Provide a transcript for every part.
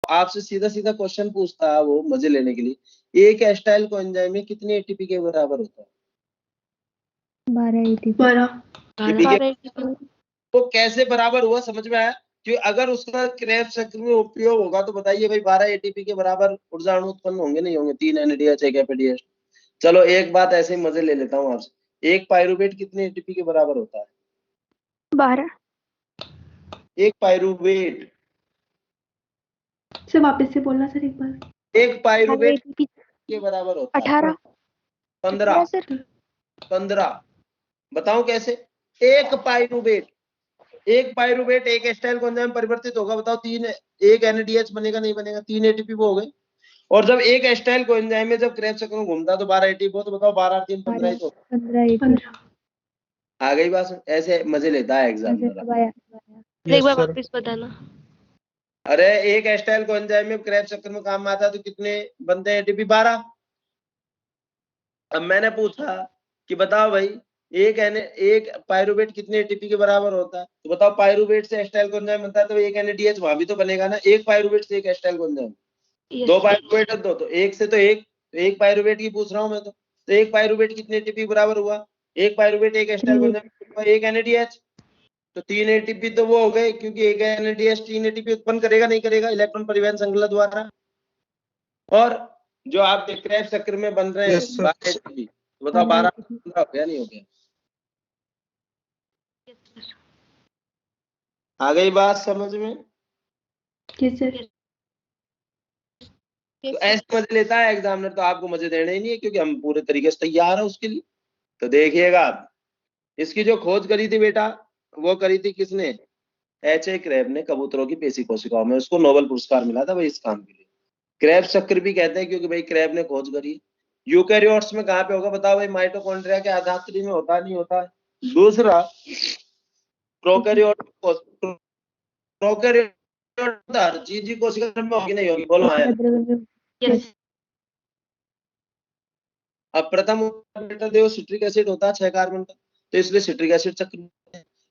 आपसे सीधा सीधा क्वेश्चन पूछता है वो मजे लेने के लिए, एक एस्टाइल कोएंजाइम में कितने एटीपी के बराबर होता है? 12 ATP। 12 वो कैसे बराबर हुआ समझ में आया? कि अगर उसका क्रेब्स चक्र में उपयोग होगा तो बताइए भाई 12 एटीपी के बराबर ऊर्जा अणु उत्पन्न होंगे नहीं होंगे? 3 NADH 1 FADH। चलो एक बात ऐसे ही मजे ले लेता हूँ आपसे, एक पायरुवेट कितने एटीपी के बराबर होता है? 12। एक पायरुवेट, सर वापस से बोलना सर एक बार। एक पायरुवेट के बराबर होता है 18। 15 सर 15। बताओ कैसे? एक पायरुवेट एक एस्टाइल कोएंजाइम में परिवर्तित होगा, बताओ तीन, एक NADH बनेगा नहीं बनेगा? 3 ATP वो हो गए। और जब एक एस्टाइल कोएंजाइम में जब क्रेब्स चक्र में घूमता तो 12 ATP हो, तो बताओ 12 3 15 ही तो 15 आ गई बात। ऐसे मजे लेता है एग्जामिनर। एक बार वापस बताना। अरे एक एस्टाइल कोएंजाइम में क्रेब्स चक्र में काम आता है तो कितने बनते हैं ATP? 12। अब मैंने पूछा कि बताओ भाई एक पायरुवेट कितने एटीपी के बराबर होता है, तो बताओ पायरुवेट से एस्टाइल कोएंजाइम बनता है तो एक NADH वहां भी तो बनेगा ना। एक पायरुवेट से एक एस्टाइल कोएंजाइम, दो पायरुवेट दो, तो एक से तो एक पायरुवेट की पूछ रहा हूं मैं तो एक पायरुवेट कितने एटीपी बराबर हुआ? एक पायरुवेट एक एस्टाइल कोएंजाइम एक NADH, तो 3 एटीपी तो वो हो गए, क्योंकि एक NADH 3 एटीपी उत्पन्न करेगा नहीं करेगा इलेक्ट्रॉन परिवहन श्रृंखला द्वारा। और जो आप क्रेब्स चक्र में बन रहे हैं 12 ATP, तो बताओ 12 हो गया नहीं हो गया? आ गई बात समझ में? तो ऐसे मजे लेता है एग्जामिनर, तो आपको मजे देने ही नहीं है, क्योंकि हम पूरे तरीके से तैयार है उसके लिए। तो देखिएगा आप, इसकी जो खोज करी थी बेटा, वो करी थी किसने? HA क्रैब ने कबूतरों की पेशी कोशिकाओं में। उसको नोबेल पुरस्कार मिला था भाई इस काम के लिए। क्रैब चक्र भी कहते हैं क्योंकि भाई क्रैब ने खोज करी। यूकैरियोट्स में कहाँ पे होगा बताओ भाई? माइटोकॉन्ड्रिया के आधात्री में होता नहीं होता? दूसरा प्रोकैरियोट जी कोशिका में होगी नहीं होगी? बोलो हाँ। अब प्रथम बेटा देखो सिट्रिक एसिड होता है 6 कार्बन का, तो इसलिए सिट्रिक एसिड चक्र।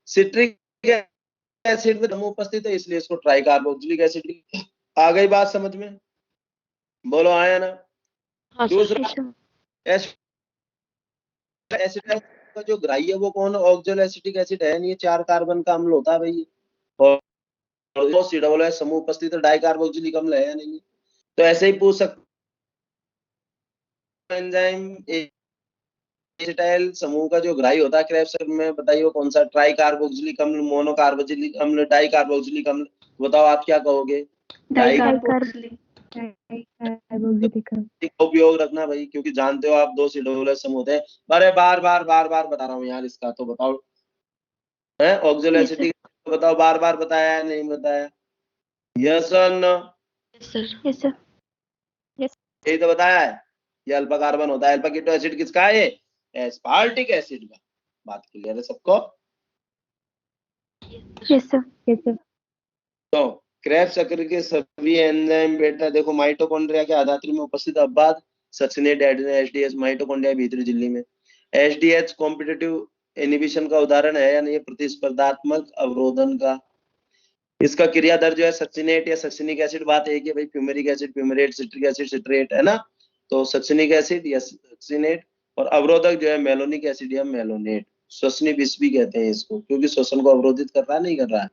सिट्रिक एसिड में उपस्थित है इसलिए इसको ट्राई कार्बोक्सिलिक एसिड। आ गई बात समझ में? बोलो आया ना? दूसरा एसिड का जो ग्राह्य वो कौन? ऑक्सो एसिटिक एसिड है नहीं, 4 कार्बन का अम्ल होता है भाई। और COO समूह उपस्थित है, डाइकार्बोक्सिलिक अम्ल है या नहीं? तो ऐसे ही पूछ सकते एंजाइम एसिटाइल समूह का जो ग्राही होता है क्रेब्स में, बताइए वो कौन सा? ट्राई कार्बोक्सिलिक अम्ल, मोनोकार्बोक्सिलिक अम्ल, डाइकार्बोक्सिलिक अम्ल? बताओ आप क्या कहोगे? डाइकार्बोक्सिलिक उपयोग रखना भाई, क्योंकि जानते हो आप 2 COO समूह होते हैं। अरे बार बार बता रहा हूँ यार इसका, तो बताओ है ऑक्सो एसिटिक, बताओ बार बार बताया है नहीं बताया? यस और नो? Yes sir. यही तो बताया है। ये अल्फा कार्बन होता है। अल्फा कीटो एसिड किसका है? ये एस्पार्टिक एसिड का। बात क्लियर है सबको? Yes sir. तो क्रेब्स चक्र के सभी एंजाइम बेटा देखो माइटोकॉन्ड्रिया के आधात्री में उपस्थित अपवाद सक्सिनेट HDH माइटोकॉन्ड्रिया भीतरी झिल्ली में। HDH कॉम्पिटिटिव इनहिबिशन का उदाहरण है या नहीं? प्रतिस्पर्धात्मक अवरोधन का। इसका क्रिया दर जो है सक्सिनेट या सक्सिनिक एसिड, बात एक है भाई, fumaric acid, fumarate, citric acid, citrate, है ना? तो सक्सिनिक एसिड या सक्सिनेट, और अवरोधक जो है मेलोनिक एसिड या मेलोनेट। श्वसनी विष भी कहते हैं इसको, क्योंकि श्वसन को अवरोधित कर रहा है नहीं कर रहा है।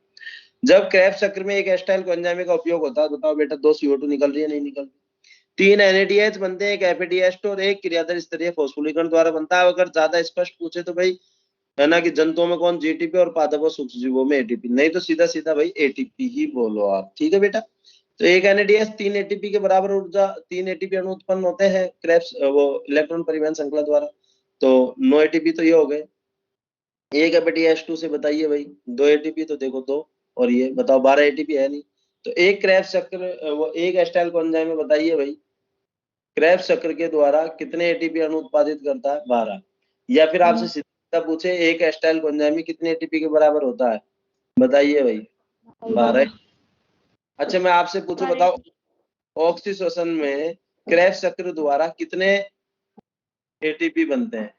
जब क्रेब्स चक्र में एक एस्टाइल कोएंजाइम का उपयोग होता है, बताओ बेटा 2 CO2 निकल रही है नहीं निकल रही? 3 NADH बनते हैं, एक FADH और एक क्रियादर स्तरीय फॉस्फोलिकरण द्वारा बनता है। अगर ज्यादा स्पष्ट पूछे तो भाई है ना कि जंतुओं में कौन GTP और पादपों सूक्ष्मजीवों में ATP, नहीं तो सीधा सीधा भाई ATP ही बोलो आप। ठीक है बेटा? तो एक NADH 3 ATP के बराबर ऊर्जा 3 ATP अणु उत्पन्न होते हैं क्रेब्स वो इलेक्ट्रॉन परिवहन श्रृंखला द्वारा। तो 9 ATP तो ये हो गए। एक FADH2 से बताइए भाई 2 ATP, तो देखो 2, और ये बताओ 12 ATP है नहीं? तो एक क्रेब्स चक्र वो एक एस्टाइल कोएंजाइम में बताइए भाई क्रेब्स चक्र के द्वारा कितने ATP अणु उत्पादित करता है? 12। या फिर आपसे सीधा पूछे एक एस्टाइल कोएंजाइम में कितने ATP के बराबर होता है? बताइए भाई 12। अच्छा मैं आपसे पूछूं, बताओ ऑक्सीश्वसन में क्रेब्स चक्र द्वारा कितने ATP बनते हैं?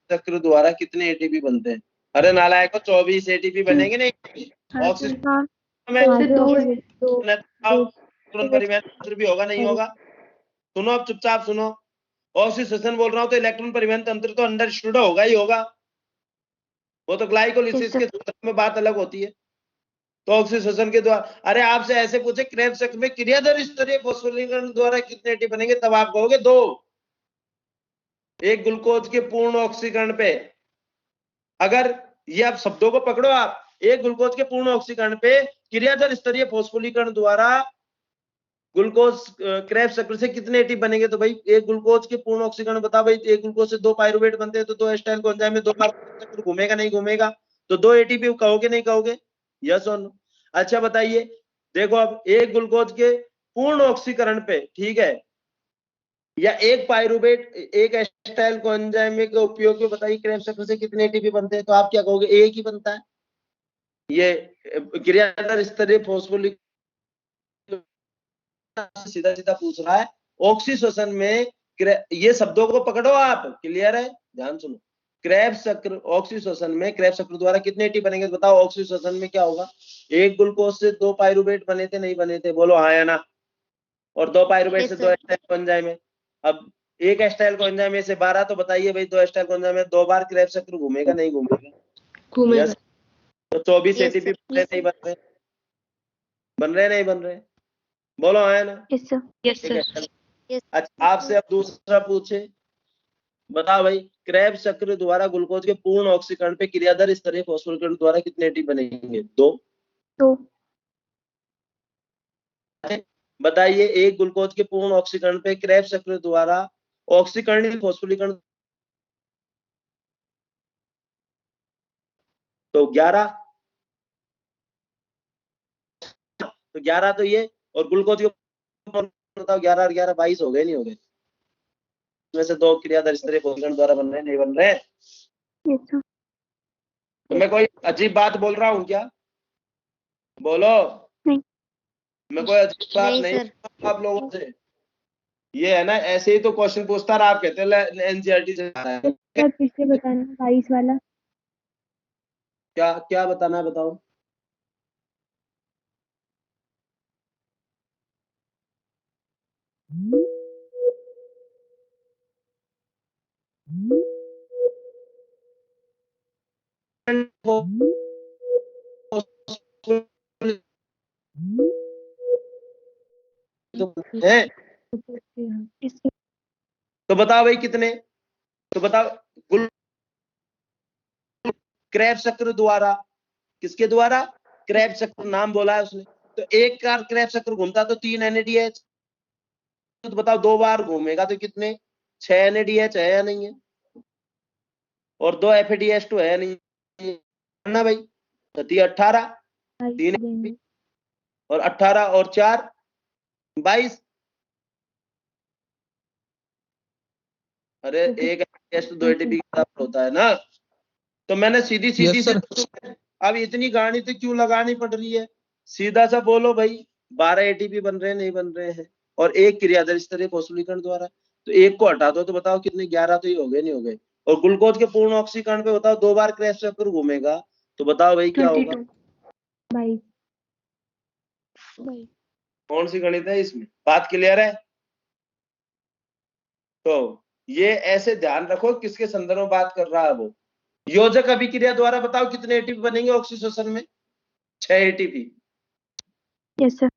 चक्र द्वारा कितने ATP बनते हैं? अरे नालायक, 24 एटीपी बनेंगे नहीं ऑक्सीजन हाँ में, दो इलेक्ट्रॉन परिवहन भी होगा नहीं होगा? सुनो, अब चुपचाप सुनो, ऑक्सीडेशन बोल रहा हूँ तो इलेक्ट्रॉन परिवहन तंत्र तो अंडरस्टूड होगा ही होगा, वो तो ग्लाइकोलिसिस के संदर्भ में बात अलग होती है। तो ऑक्सीडेशन के द्वारा, अरे आपसे ऐसे पूछे क्रेब्स चक्र में क्रियाधार स्तरीय फॉस्फोरिलीकरण द्वारा कितने एटीपी बनेंगे, तब आप कहोगे 2। एक ग्लूकोज के पूर्ण ऑक्सीकरण पे, अगर ये आप शब्दों को पकड़ो, आप एक ग्लूकोज के पूर्ण ऑक्सीकरण पे क्रियाधार स्तरीय फॉस्फोरिलीकरण द्वारा ग्लूकोज क्रेब्स चक्र से कितने एटीपी बनेंगे, तो भाई एक ग्लूकोज के पूर्ण ऑक्सीकरण बता भाई, एक ग्लूकोज से 2 पाइरुवेट बनते हैं, तो 2 एस्टाइल कोएंजाइम में 2 बार चक्र घूमेगा नहीं घूमेगा, तो 2 एटीपी कहोगे नहीं कहोगे? यस और नो? अच्छा बताइए, देखो अब एक ग्लूकोज के पूर्ण ऑक्सीकरण पे, ठीक है, या एक पाइरुवेट एक एस्टाइल कोएंजाइम के उपयोग में बताइए क्रेब्स चक्र से कितने एटीपी बनते हैं, तो आप क्या कहोगे? एक ही बनता है। ये क्रियाधार स्तरीय फॉस्फोरिलीकरण सीधा सीधा पूछ रहा है, ऑक्सीडेशन में ये शब्दों को पकड़ो आप, क्लियर है? ध्यान सुनो, क्रेब्स चक्र, ऑक्सीडेशन में क्रेब्स चक्र द्वारा कितने एटीपी बनेंगे, बताओ ऑक्सीडेशन में क्या होगा? एक ग्लूकोज से 2 पाइरुवेट बने थे नहीं बने थे, बोलो हाँ या ना? और 2 पाइरुवेट से 2 एस्टाइल कोएंजाइम है, अब एक एस्टाइल कोएंजाइम में से 12, तो बताइए भाई 2 एस्टाइल कोएंजाइम में 2 बार क्रेब्स चक्र घूमेगा नहीं घूमेगा? घूमेगा। तो 24 एटीपी बन रहे नहीं बन रहे? बन रहे नहीं बन रहे? बोलो हाँ या ना? Yes sir. यस ठीक सर। है। अच्छा, आपसे अब दूसरा पूछे, बताओ भाई क्रेब्स चक्र द्वारा ग्लूकोज के पूर्ण ऑक्सीकरण पे क्रियाधार स्तरीय फॉस्फोरिलीकरण द्वारा कितने एटीपी बनेंगे? 2। बताइए एक ग्लूकोज के पूर्ण ऑक्सीकरण पे क्रेब्स चक्र द्वारा ऑक्सीकरणीय फॉस्फोरिलीकरण तो 11, तो 11 तो ये, और ग्लूकोज के बताओ 11 और 11 22 हो गए नहीं हो गए? इसमें से 2 क्रियाधार स्तरीय फॉस्फोरिलीकरण द्वारा बन रहे नहीं बन रहे? Yes sir. तो मैं कोई अजीब बात बोल रहा हूँ क्या? बोलो। नहीं। मैं कोई अजीब बात नहीं आप लोगों से, ये है ना, ऐसे ही तो क्वेश्चन पूछता रहा, आप कहते हैं एनसीईआरटी से आ रहा है। सर पिछले बताना 22 वाला। क्या क्या बताना है बताओ? है तो बताओ भाई कितने, तो बताओ क्रेब्स चक्र द्वारा, किसके द्वारा? क्रेब्स चक्र नाम बोला है उसने, तो एक बार क्रेब्स चक्र घूमता तो 3 NADH, तो बताओ 2 बार घूमेगा तो कितने? 6 NADH है या नहीं है? और 2 FADH2 है या नहीं है ना भाई? तो 18, 3 और 18 और 4 22। अरे एक टेस्ट 2 ATP के बराबर होता है ना? तो मैंने सीधी सीधी से, अब इतनी गणित क्यों लगानी पड़ रही है? सीधा सा बोलो भाई, 12 ATP बन रहे हैं नहीं बन रहे हैं, और एक क्रियाधार स्तरीय फॉस्फोरिलीकरण द्वारा, तो एक को हटा दो तो बताओ कितने? 11 तो ही हो गए नहीं हो गए? और ग्लूकोज के पूर्ण ऑक्सीकरण पे बताओ 2 बार क्रेब्स चक्र घूमेगा, तो बताओ भाई क्या होगा? 22। कौन सी गणित है इसमें? बात क्लियर है? तो ये ऐसे ध्यान रखो किसके संदर्भ में बात कर रहा है वो। योजक अभिक्रिया द्वारा बताओ कितने एटीपी बनेंगे ऑक्सीडेशन में? 6 ATP. Yes sir.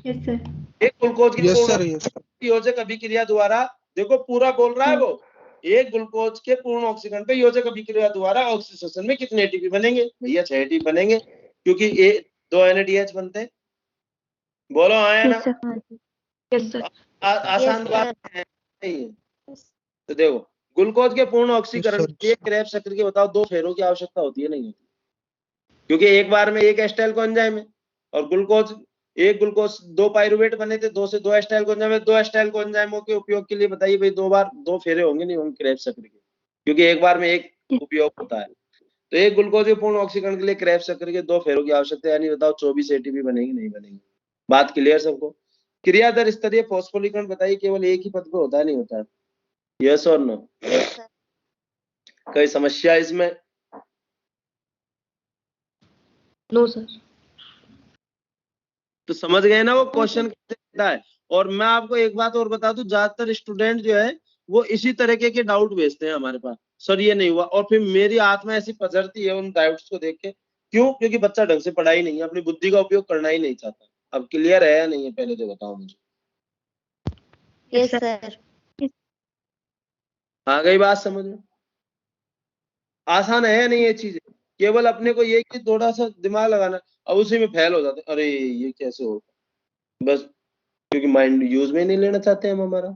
Yes sir. एक ग्लूकोज के पूर्ण योजक अभिक्रिया द्वारा, देखो पूरा बोल रहा है वो, एक ग्लूकोज के पूर्ण ऑक्सीकरण पे योजक अभिक्रिया द्वारा ऑक्सीडेशन में कितने एटीपी बनेंगे? भैया 6 एटीपी बनेंगे, क्योंकि 2 NADH बनते हैं। बोलो आया ना? Yes sir. आसान बात नहीं है। तो देखो, ग्लूकोज के पूर्ण ऑक्सीकरण के लिए क्रेब्स चक्र के बताओ 2 फेरों की आवश्यकता होती है नहीं होती? क्योंकि एक बार में एक एस्टाइल कोएंजाइम है, और ग्लूकोज, एक ग्लूकोज 2 पाइरुवेट बने थे, 2 से 2 एस्टाइल कोएंजाइम है, 2 एस्टाइल कोएंजाइमों के उपयोग के लिए बताइए भाई 2 बार 2 फेरे होंगे नहीं होंगे क्रेब्स चक्र के? क्योंकि एक बार में एक उपयोग होता है। तो एक ग्लूकोज के पूर्ण ऑक्सीकरण के लिए क्रेब्स चक्र के 2 फेरों की आवश्यकता है, यानी बताओ 24 एटीपी बनेगी नहीं बनेगी? बात क्लियर सबको? क्रियाधार स्तरीय फॉस्फोरिलीकरण बताइए केवल एक ही पद पे होता है नहीं होता है? यस और नो? कोई समस्या इसमें? No sir. तो समझ गए ना वो क्वेश्चन कैसे होता है। और मैं आपको एक बात और बता दूं, ज्यादातर स्टूडेंट जो है वो इसी तरीके के डाउट भेजते हैं हमारे पास, सर ये नहीं हुआ, और फिर मेरी आत्मा ऐसी पजरती है उन डाउट्स को देख के। क्यों? क्योंकि बच्चा ढंग से पढ़ा ही नहीं है, अपनी बुद्धि का उपयोग करना ही नहीं चाहता। अब क्लियर है या नहीं है, पहले तो बताओ मुझे। Yes sir. आ गई बात समझ में? आसान है या नहीं ये चीज? केवल अपने को ये कि थोड़ा सा दिमाग लगाना, अब उसी में फेल हो जाते हैं। अरे ये कैसे होगा, बस क्योंकि माइंड यूज में नहीं लेना चाहते हम हमारा।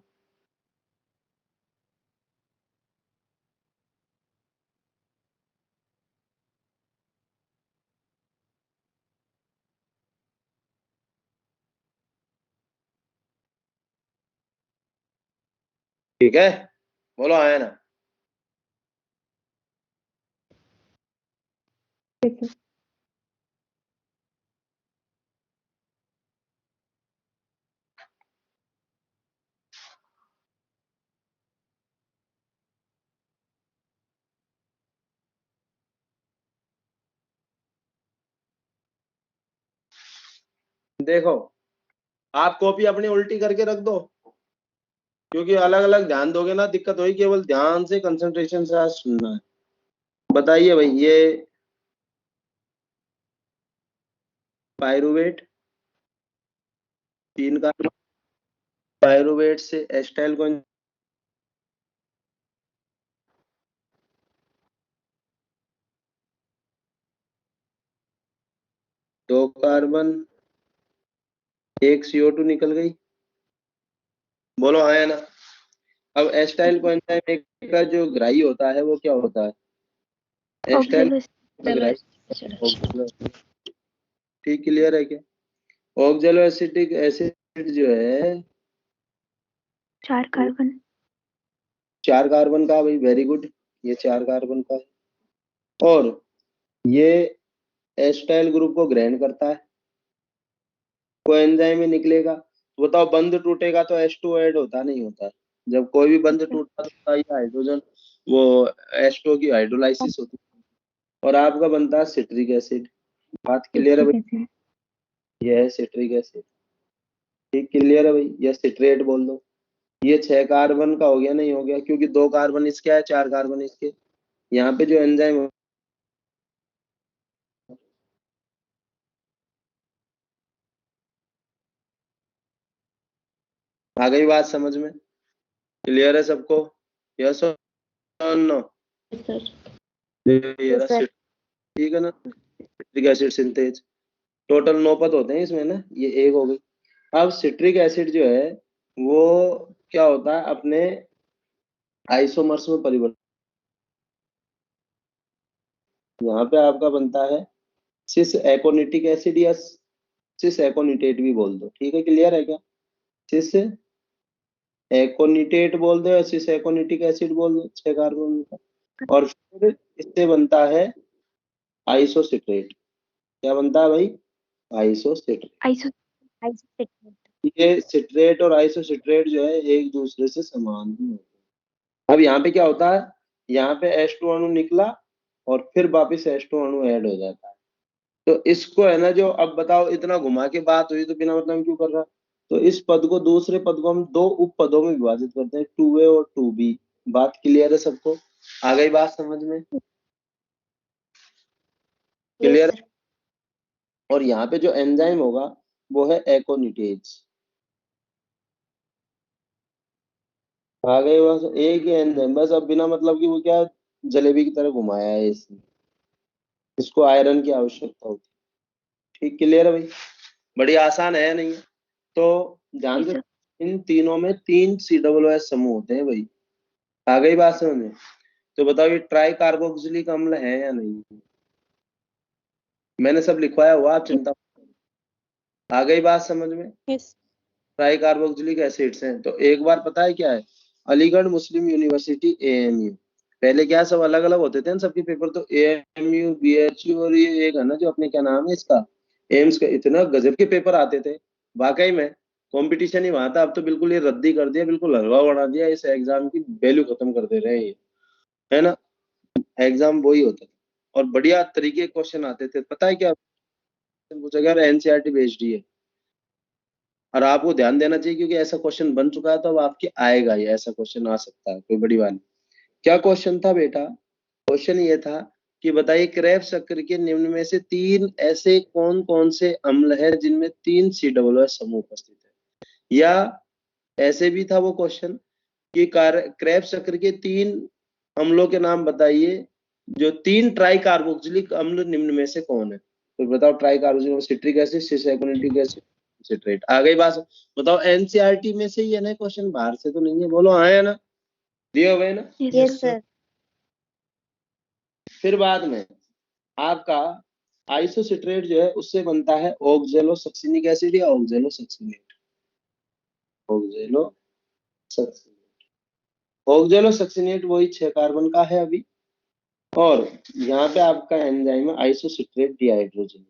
ठीक है, बोलो आया ना। yes sir. देखो, आप कॉपी अपनी उल्टी करके रख दो, क्योंकि अलग अलग ध्यान दोगे ना दिक्कत होगी। केवल ध्यान से, कंसंट्रेशन से आज सुनना है। बताइए भाई, ये पायरुवेट 3 कार्बन, पायरुवेट से एस्टाइल को 2 कार्बन, 1 CO2 निकल गई। बोलो आया ना। अब एस्टाइल को एंजाइम का जो ग्राही होता है वो क्या होता है? एस्टाइल Oxalo ठीक, क्लियर है क्या? ऑक्जेलो एसिटिक एसिड जो है 4 कार्बन 4 कार्बन का, भाई वेरी गुड, ये 4 कार्बन का है। और ये एस्टाइल ग्रुप को ग्रहण करता है, कोएंजाइम में निकलेगा। तो बताओ, बंध टूटेगा तो H2 ऐड होता नहीं होता? जब कोई भी बंध टूटता तो ये हाइड्रोजन, वो H2 की हाइड्रोलाइसिस होती है और आपका बनता है सिट्रिक एसिड। बात क्लियर है भाई? citric acid ये है सिट्रिक एसिड। ठीक, क्लियर है भाई? ये सिट्रेट बोल दो। ये 6 कार्बन का हो गया नहीं हो गया? क्योंकि 2 कार्बन इसके है, 4 कार्बन इसके। यहाँ पे जो एंजाइम आ गई बात समझ में? क्लियर है सबको? यस और नो? सर। ये रहा ठीक है ना, सिट्रिक एसिड सिंथेज। टोटल 9 पद होते हैं इसमें ना, ये एक हो गई। अब सिट्रिक एसिड जो है वो क्या होता है, अपने आइसोमर्स में परिवर्तन, यहाँ पे आपका बनता है सिस एकोनिटिक एसिड या सिस एकोनिटेट भी बोल दो। ठीक है, क्लियर है क्या? सिस एकोनिटेट बोल दो या सिस एकोनिटिक एसिड बोल दो, 6 कार्बन का। और फिर इससे बनता है आइसोसिट्रेट। क्या बनता है भाई? आइसोसिट्रेट। isocytrate ये सिट्रेट और आइसोसिट्रेट जो है एक दूसरे से समान ही होते हैं। अब यहाँ पे क्या होता है, यहाँ पे H2 अणु निकला और फिर वापिस H2 अणु ऐड हो जाता है। तो इसको है ना, जो अब बताओ, इतना घुमा के बात हुई तो बिना मतलब क्यों कर रहा? तो इस पद को, दूसरे पद को हम 2 उप पदों में विभाजित करते हैं, 2A और 2B। बात क्लियर है सबको? आ गई बात समझ में? क्लियर? और यहाँ पे जो एंजाइम होगा वो है एकोनिटेज। आ गए? बस एक ही एंजाइम, बस अब बिना मतलब कि वो क्या, जलेबी की तरह घुमाया है इसने। इसको आयरन की आवश्यकता होती है। ठीक, क्लियर है भाई? बड़ी आसान है या नहीं है? तो ध्यान yes से, sir इन तीनों में 3 COOH समूह होते हैं भाई। आ गई बात समझ में? तो बताओ, ये ट्राई कार्बोक्सिलिक अम्ल है या नहीं? मैंने सब लिखवाया हुआ, आप चिंता। आ गई बात समझ में? यस। ट्राई कार्बोक्सिलिक एसिड्स हैं। तो एक बार पता है क्या है, अलीगढ़ मुस्लिम यूनिवर्सिटी AMU, पहले क्या सब अलग अलग होते थे ना सबके पेपर, तो AMU BHU और ये एक है ना जो अपने क्या नाम है इसका, एम्स का, इतना गजब के पेपर आते थे वाकई में। कंपटीशन ही वहां था। अब तो बिल्कुल ये रद्दी कर दिया, बिल्कुल हलवा बना दिया, इस एग्जाम की वैल्यू खत्म कर दे रहे हैं ये, है ना। एग्जाम वही होता था और बढ़िया तरीके क्वेश्चन आते थे। पता है क्या, पूछा गया और एनसीईआरटी बेस्ड ही है, और आपको ध्यान देना चाहिए क्योंकि ऐसा क्वेश्चन बन चुका है तो अब आपके आएगा ही, ऐसा क्वेश्चन आ सकता है, कोई बड़ी बात नहीं। क्या क्वेश्चन था बेटा? क्वेश्चन ये था कि बताइए क्रेब्स चक्र के निम्न में से 3 ऐसे कौन कौन से अम्ल है जिनमें 3 COOH समूह उपस्थित है। या ऐसे भी था वो क्वेश्चन कि क्रेब्स चक्र के 3 अम्लों के नाम बताइए जो 3 ट्राई कार्बोक्सिलिक अम्ल निम्न में से कौन है। तो बताओ ट्राई कार्बोक्सिलिक, सिट्रिक एसिड, सिसैकुरिक एसिड, सिट्रेट। आ गई बात? बताओ एनसीईआरटी में से ही है ना क्वेश्चन, बाहर से तो नहीं है। बोलो हाँ है ना, दिया हुआ है ना। Yes sir. फिर बाद में आपका आइसोसिट्रेट जो है उससे बनता है ऑक्जेलोसक्सिनिक एसिड या ऑक्जेलोसक्सिनेट। ऑक्जेलोसक्सिनेट वही 6 कार्बन का है अभी, और यहाँ पे आपका एंजाइम है आइसोसिट्रेट डिहाइड्रोजिनेज।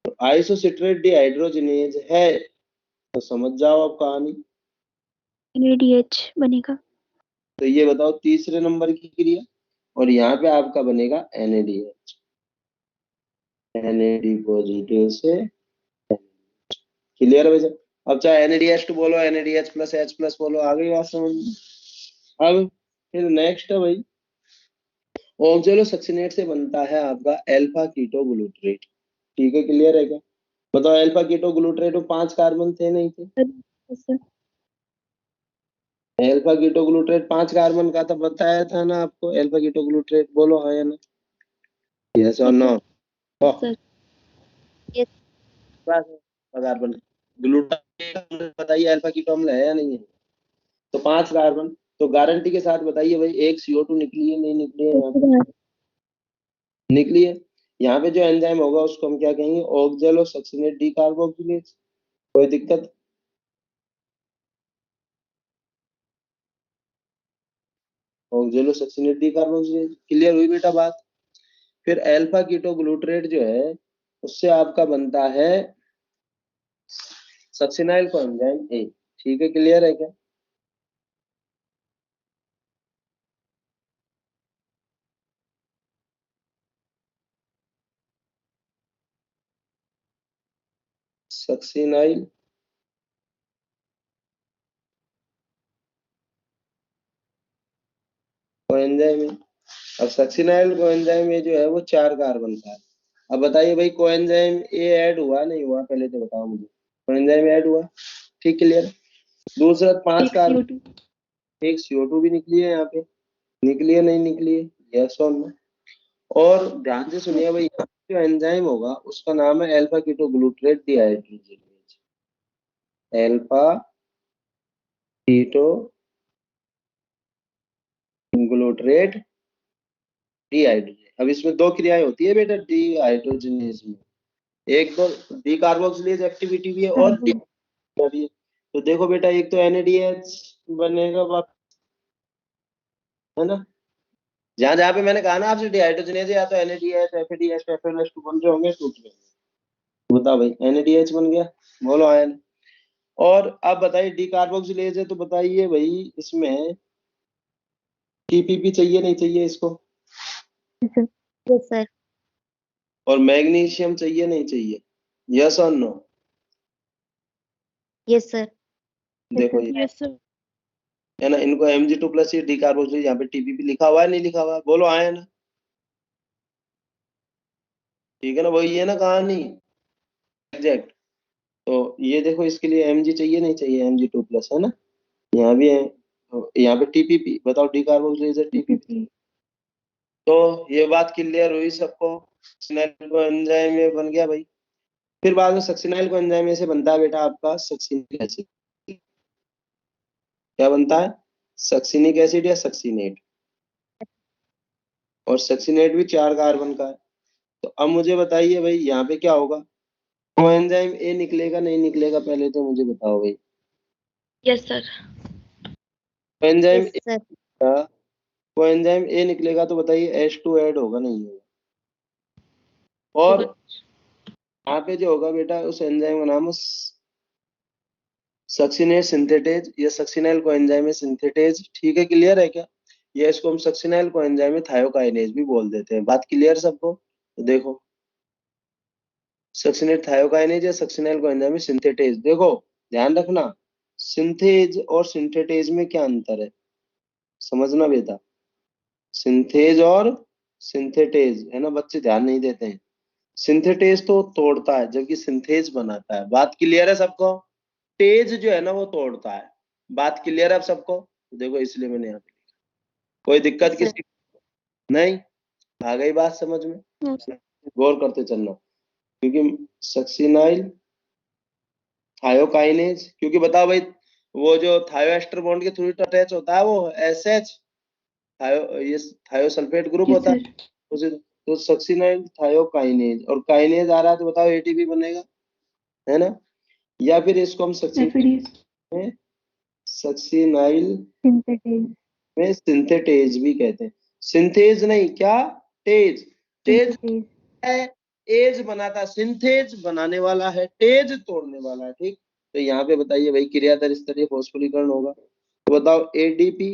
तो आइसोसिट्रेट डिहाइड्रोजिनेज है तो समझ जाओ अब कहानी। NADH बनेगा। तो ये बताओ तीसरे नंबर की क्रिया, और यहाँ पे आपका बनेगा NADH, NAD पॉजिटिव से। क्लियर है भैया? अब चाहे NADH2 बोलो, NADH प्लस H प्लस बोलो, आ गई बात समझ में। अब फिर नेक्स्ट है भाई, ऑक्जेलोसक्सिनेट से बनता है आपका अल्फा कीटोग्लूटरेट। ठीक है, क्लियर है क्या? बताओ अल्फा कीटोग्लूटरेट में 5 कार्बन थे नहीं थे? Yes, sir. Alpha ketoglutarate 5 carbon का था, बताया था ना आपको अल्फा कीटोग्लूटरेट। बोलो हाँ या ना, यस और no. Sir. Yes. Carbon glutamate बताइए अल्फा कीटो अम्ल है या नहीं है? तो 5 कार्बन। तो गारंटी के साथ बताइए भाई, एक CO2 निकली है नहीं निकली है? यहाँ पे निकली है। यहाँ पे जो एंजाइम होगा उसको हम क्या कहेंगे? ऑक्जेलोसक्सिनेट डीकार्बोक्सिलेज। कोई दिक्कत? ऑक्जेलोसक्सिनेट डीकार्बोक्सिलेज। क्लियर हुई बेटा बात? फिर अल्फा कीटोग्लूटरेट जो है उससे आपका बनता है सक्सिनाइल कोएंजाइम ए। ठीक है, क्लियर है क्या? Succinyl coenzyme A. अब सक्सिनाइल कोएंजाइम में जो है वो 4 कार्बन का है। अब बताइए भाई कोएंजाइम ए ऐड हुआ नहीं हुआ, पहले तो बताओ मुझे। कोएंजाइम ऐड हुआ, ठीक, क्लियर। दूसरा 5 कार्बन, एक CO2 भी निकली है यहाँ पे, निकली है नहीं निकली है? यस और नो। और ध्यान से सुनिए भाई, यहाँ पे जो एंजाइम होगा उसका नाम है alpha ketoglutarate dehydrogenase. Alpha ketoglutarate dehydrogenase. अब इसमें 2 क्रियाएं होती है बेटा डिहाइड्रोजिनेज में, एक तो डीकार्बोक्सिलेज एक्टिविटी भी है और भी है। तो देखो बेटा, एक तो NADH बनेगा है ना। जहां जहां पे मैंने कहा ना आपसे डिहाइड्रोजनेज या तो NADH, FADH, FLS2 बन रहे होंगे, टूट गए। बताओ भाई, NADH बन गया, बोलो आयन। और अब बताइए डीकार्बोक्सिलेज है तो बताइए भाई इसमें TPP चाहिए नहीं चाहिए इसको? Yes sir. और मैग्नीशियम चाहिए नहीं चाहिए? यस और नो। Yes sir. देखो ये Yes, sir. है ना, इनको Mg2 प्लस ये डीकार्बोक्सिलेज, यहाँ पे TPP लिखा हुआ है नहीं लिखा हुआ? बोलो आयन। ठीक है ना, वही है ना कहानी एग्जैक्ट। तो ये देखो इसके लिए Mg चाहिए नहीं चाहिए? Mg2 प्लस है ना, यहाँ भी है। यहाँ पे TPP, बताओ डीकार्बोक्सिलेज TPP। तो ये बात क्लियर हुई सबको? सक्सिनाइल को एंजाइम में बन गया भाई। फिर बाद में सक्सिनाइल को एंजाइम में से बनता है बेटा आपका सक्सिनिक एसिड। क्या बनता है? सक्सिनिक एसिड या सक्सिनेट। और सक्सिनेट भी 4 कार्बन का है। तो अब मुझे बताइए भाई यहाँ पे क्या होगा? कोएंजाइम ए निकलेगा नहीं निकलेगा, पहले तो मुझे बताओ भाई। Yes, sir. Coenzyme yes sir. Coenzyme A निकलेगा तो बताइए H2 ऐड होगा नहीं होगा? और यहाँ पे जो होगा बेटा उस एंजाइम का नाम है सक्सिनेट सिंथेटेज या सक्सिनाइल कोएंजाइम सिंथेटेज। ठीक है, क्लियर है क्या? ये इसको हम सक्सिनाइल कोएंजाइम थायोकाइनेज भी बोल देते हैं। बात क्लियर सबको? तो देखो सक्सिनेट थायोकाइनेज या सक्सिनेल कोएंजाइम में सिंथेटेज। देखो ध्यान रखना, सिंथेज और सिंथेटेज में क्या अंतर है, समझना बेटा। सिंथेज और सिंथेटेज है ना, बच्चे ध्यान नहीं देते हैं। सिंथेटेज तो तोड़ता है जबकि सिंथेज बनाता है। बात क्लियर है सबको? तेज जो है ना वो तोड़ता है। बात क्लियर है आप सबको? देखो इसलिए मैंने यहाँ पे लिखा। कोई दिक्कत सर। किसी? नहीं? आ गई बात समझ में? No sir. गौर करते चलना, क्योंकि सक्सिनाइल थायोकाइनेज, क्योंकि बताओ भाई वो जो थायोएस्टर बॉन्ड के थ्रू अटैच होता है वो एसएच थायो, ये थायोसल्फेट ग्रुप जी होता है सर। उसे। तो सक्सिनाइल थायोकाइनेज और काइनेज आ रहा है तो बताओ एटीपी बनेगा, है ना? या फिर इसको हम एफएडीएस। में सक्सिनाइल सिंथेटेज। में सिंथेटेज भी कहते हैं। सिंथेज नहीं, क्या? तेज। तेज सिंथेटेज। है, एज बनाता, सिंथेज बनाने वाला है, तेज तोड़ने वाला है। ठीक, तो यहाँ पे बताइए भाई क्रियाधार स्तरीय फॉस्फोरीकरण होगा तो बताओ एडीपी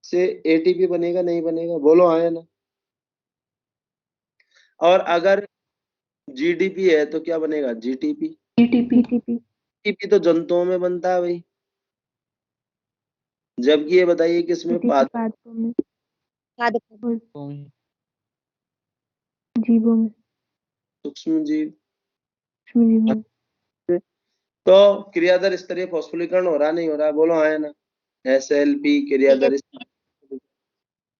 से एटीपी बनेगा नहीं बनेगा? बोलो हाँ या ना। और अगर जीडीपी है तो क्या बनेगा? जीटीपी। एटीपी। जीटीपी। जीटीपी तो जंतुओं में बनता है भाई, जबकि ये बताइए किसमें? जीटीपी पादप पादपों में। पादपों में। जीवों में। सूक्ष्म जीव। सूक्ष्म जीवों में। तो क्रियाधार स्तरीय फॉस्फोरीकरण हो रहा नहीं हो रहा? बोलो हाँ या ना। एसएलपी क्रियाधार स्तरीय।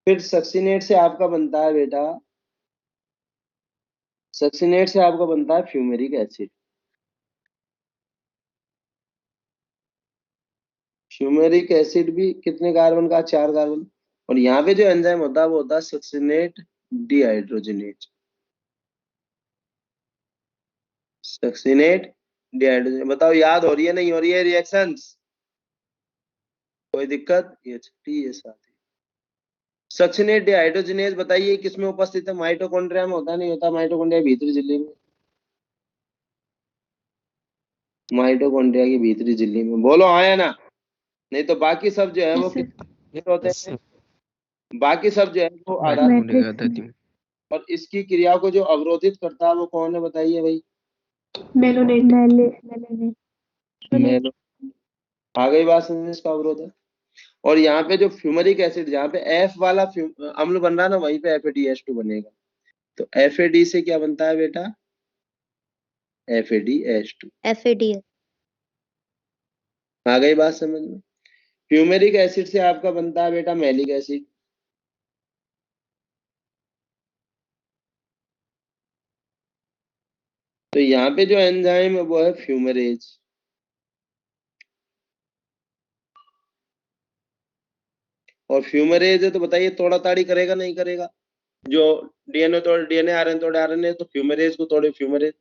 फिर सक्सिनेट से आपका बनता है बेटा, सक्सिनेट से आपका बनता है फ्यूमेरिक एसिड। फ्यूमेरिक एसिड भी कितने कार्बन का? 4 कार्बन। और यहाँ पे जो एंजाइम होता है वो होता है सक्सिनेट डिहाइड्रोजनेज। Succinate dehydrogenase. बताओ याद हो रही है नहीं हो रही है रिएक्शंस? कोई दिक्कत? ये छठी ये साथी। सक्सिनेट डिहाइड्रोजनेज बताइए किसमें उपस्थित है? माइटोकॉन्ड्रिया में होता नहीं होता? माइटोकॉन्ड्रिया भीतरी झिल्ली में, माइटोकॉन्ड्रिया की भीतरी झिल्ली में। बोलो हाँ या ना। नहीं तो बाकी सब जो है वो यस सर। किस होते हैं? बाकी सब जो है वो आधार। मैट्रिक्स में। और इसकी क्रिया को जो अवरोधित करता है वो कौन है बताइए भाई? मेलोनेट। मेलेनिन। मेलो। आ गई बात समझ में? इसका अवरोध है। और यहाँ पे जो फ्यूमरिक एसिड, जहाँ पे एफ वाला अम्ल बन रहा है ना, वहीं पे FADH2 बनेगा। तो FAD से क्या बनता है बेटा? FADH2। एफएडीएस। आ गई बात समझ में? फ्यूमेरिक एसिड से आपका बनता है बेटा मैलिक एसिड। तो यहाँ पे जो एंजाइम है वो है फ्यूमरेज। और फ्यूमरेज है तो बताइए तोड़ा ताड़ी करेगा नहीं करेगा? जो डीएनए तोड़े डीएनए, आरएनए तोड़े आरएनए, तो फ्यूमरेज को तोड़े फ्यूमरेज,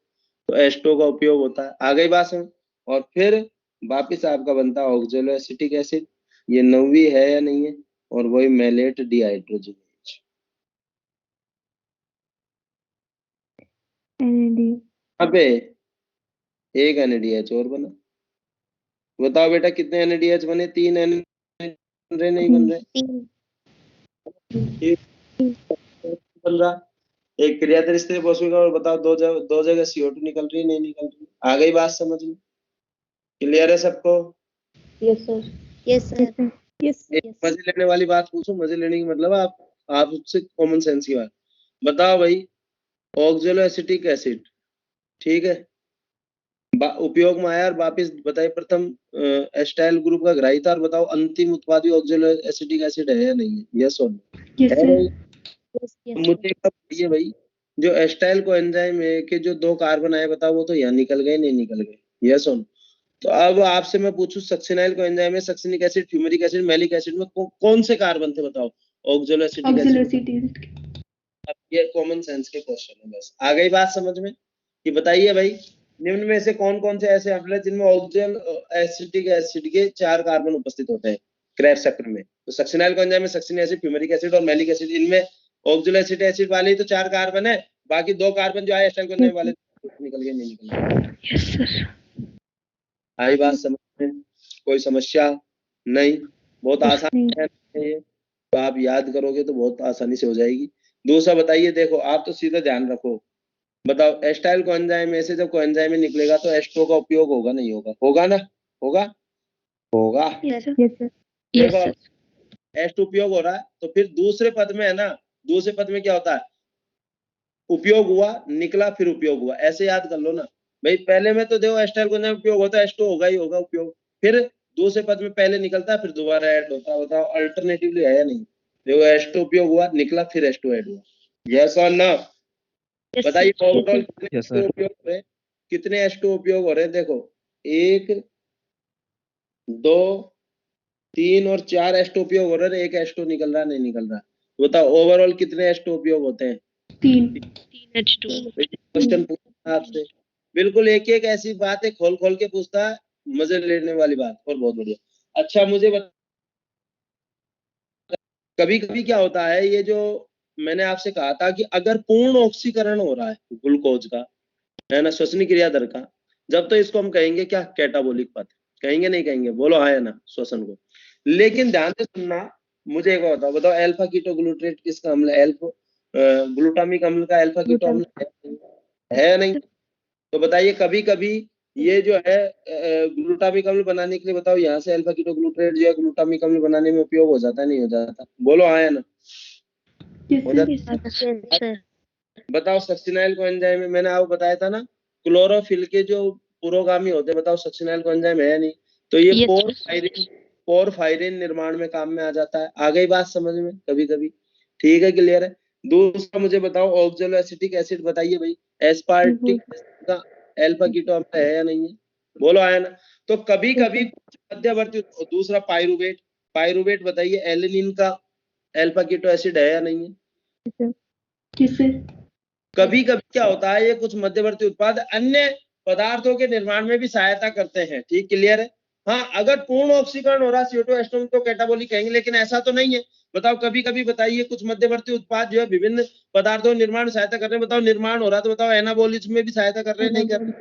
तो एस्टो का उपयोग होता है। आ गई बात समझ? और फिर वापिस आपका बनता है ऑक्जेलो एसिटिक एसिड। ये 9वीं है या नहीं है? और वही मेलेट डिहाइड्रोजनेज। एनएडी। यहाँ पे एक NADH और बना। बताओ बेटा कितने NADH बने? 3 NADH बन रहे नहीं बन रहे? 3। एक बन रहा। एक क्रियाधार स्थिर फॉस्फोरिक और बताओ दो जगह CO2 निकल रही है नहीं निकल रही? आ गई बात समझ में? क्लियर है सबको? Yes sir. Yes sir. Yes. एक मजे लेने वाली बात पूछो। मजे लेने की मतलब आप उससे कॉमन सेंस की बात बताओ भाई। ऑक्जेलो एसिटिक एसिड, ठीक है, उपयोग में आया और वापिस बताइए प्रथम एस्टाइल ग्रुप का ग्राही था। और बताओ अंतिम उत्पादी ऑक्जेलो एसिटिक एसिड है या नहीं है? यस और नो? यस है सर। भाई? यस। तो मुझे एक बात बताइए भाई, जो एस्टाइल को एंजाइम है के जो 2 कार्बन आए बताओ वो तो यहाँ निकल गए नहीं निकल गए? यस और नो? तो अब आपसे मैं पूछूं सक्सिनाइल को एंजाइम है, succinic acid, fumaric acid, malic acid में कौन से कार्बन थे बताओ? ऑक्जेलो एसिटिक ऑक्सिलो एसिड। एसिड। अब ये कॉमन सेंस के क्वेश्चन है बस। आ गई बात समझ में? कि बताइए भाई निम्न में से कौन कौन से ऐसे अम्ल हैं जिनमें ऑक्जेल एसिटिक एसिड के 4 कार्बन उपस्थित होते हैं क्रेब्स चक्र में? तो सक्सिनाइल एंजाइम में सक्सिनिक एसिड, फ्यूमेरिक एसिड और मैलिक एसिड, इनमें ऑक्जेलो एसिटिक एसिड वाले ही तो 4 कार्बन है। बाकी 2 कार्बन जो आए एस्टाइल एंजाइम वाले निकल गए नहीं निकल गए? Yes sir. आई बात समझ में? कोई समस्या नहीं? बहुत आसान है ये, तो आप याद करोगे तो बहुत आसानी से हो जाएगी। दूसरा बताइए, देखो आप तो सीधा ध्यान रखो, बताओ एस्टाइल कोएंजाइम में से जब कोएंजाइम में निकलेगा तो एस्ट्रो का उपयोग होगा नहीं होगा? होगा ना? होगा? होगा। Yes sir. देखो एस्ट उपयोग हो रहा है तो फिर दूसरे पद में है ना, दूसरे पद में क्या होता है? उपयोग हुआ, निकला, फिर उपयोग हुआ, ऐसे याद कर लो ना भाई। पहले में तो देखो एस्टाइल कोएंजाइम उपयोग होता है, एस्टो होगा ही होगा उपयोग, फिर दूसरे पद में पहले निकलता है फिर दोबारा ऐड होता है। बताओ अल्टरनेटिवली है या नहीं? देखो एस्टो उपयोग हुआ, निकला, फिर एस्टो ऐड हुआ। यस और नो? बताइए ओवरऑल कितने Yes, एस्टो उपयोग हो रहे हैं? कितने एस्टो उपयोग हो रहे हैं? देखो 1 2 3 और 4 एस्टो उपयोग हो रहे हैं, एक एस्टो निकल रहा नहीं निकल रहा। बताओ ओवरऑल कितने एस्टो उपयोग होते हैं? 3 क्वेश्चन पूछा आपसे, बिल्कुल एक एक ऐसी बात है खोल खोल के पूछता है, मजे लेने वाली बात। और बहुत बढ़िया। अच्छा मुझे कभी कभी क्या होता है, ये जो मैंने आपसे कहा था कि अगर पूर्ण ऑक्सीकरण हो रहा है ग्लूकोज का, है ना, श्वसनी क्रिया दर का, जब तो इसको हम कहेंगे क्या? कैटाबोलिक पथ। कहेंगे नहीं कहेंगे? बोलो हाँ या ना श्वसन को। लेकिन ध्यान से सुनना, मुझे एक बात बताओ, बताओ अल्फा कीटो ग्लूट्रेट किसका अम्ल है? ग्लूटामिक अम्ल का अल्फा कीटो अम्ल है या नहीं? तो बताइए कभी कभी ये जो है ग्लूटामिक अम्ल बनाने के लिए, बताओ यहाँ से अल्फा कीटो ग्लूट्रेट जो है ग्लूटामिक अम्ल बनाने में उपयोग हो जाता है नहीं हो जाता? बोलो हाँ या ना? हो जाता? सर। बताओ सक्सिनाइल कोएंजाइम में मैंने आपको बताया था ना, क्लोरोफिल के जो पुरोगामी होते हैं, बताओ सक्सिनाइल कोएंजाइम है या नहीं? तो ये Yes, पोरफायरिन निर्माण में काम में आ जाता है। आ गई बात समझ में? कभी कभी ठीक है, क्लियर है। दूसरा मुझे बताओ ऑक्सैलो एसिटिक एसिड, बताइए भाई एस्पार्टिक का अल्फा कीटो अम्ल है या नहीं है? बोलो आया ना? तो कभी कभी मध्यवर्ती, दूसरा पायरुवेट, पायरुवेट बताइए एलिनिन का अल्फा कीटो एसिड है या नहीं है? किससे? कभी कभी क्या होता है, ये कुछ मध्यवर्ती उत्पाद अन्य पदार्थों के निर्माण में भी सहायता करते हैं। ठीक, क्लियर है? हाँ, अगर पूर्ण ऑक्सीकरण हो रहा CO2 एस्टोन तो कैटाबोलिक कहेंगे, लेकिन ऐसा तो नहीं है। बताओ कभी कभी बताइए कुछ मध्यवर्ती उत्पाद जो है विभिन्न पदार्थों के निर्माण में सहायता कर रहे हैं, बताओ निर्माण हो रहा तो बताओ एनाबोलिज्म में भी सहायता कर रहे हैं नहीं कर रहे?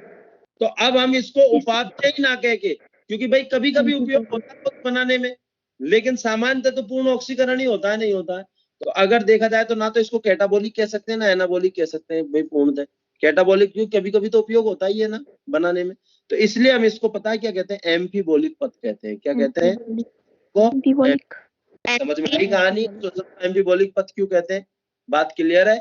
तो अब हम इसको उपापचय ही ना कह के, क्योंकि भाई कभी कभी उपयोग होता है बनाने में, लेकिन सामान्यतः तो पूर्ण ऑक्सीकरण ही होता है नहीं होता है। तो अगर देखा जाए तो ना तो इसको कैटाबोलिक कह सकते हैं ना एनाबोलिक कह सकते हैं भाई पूर्णतः। कैटाबोलिक क्योंकि कभी कभी तो उपयोग होता ही है ना बनाने में, तो इसलिए हम इसको पता है क्या कहते हैं? एम्फीबोलिक पथ कहते हैं। क्या कहते हैं को? समझ में आई कहानी? तो एम्फीबोलिक पथ क्यों कहते हैं? बात क्लियर है?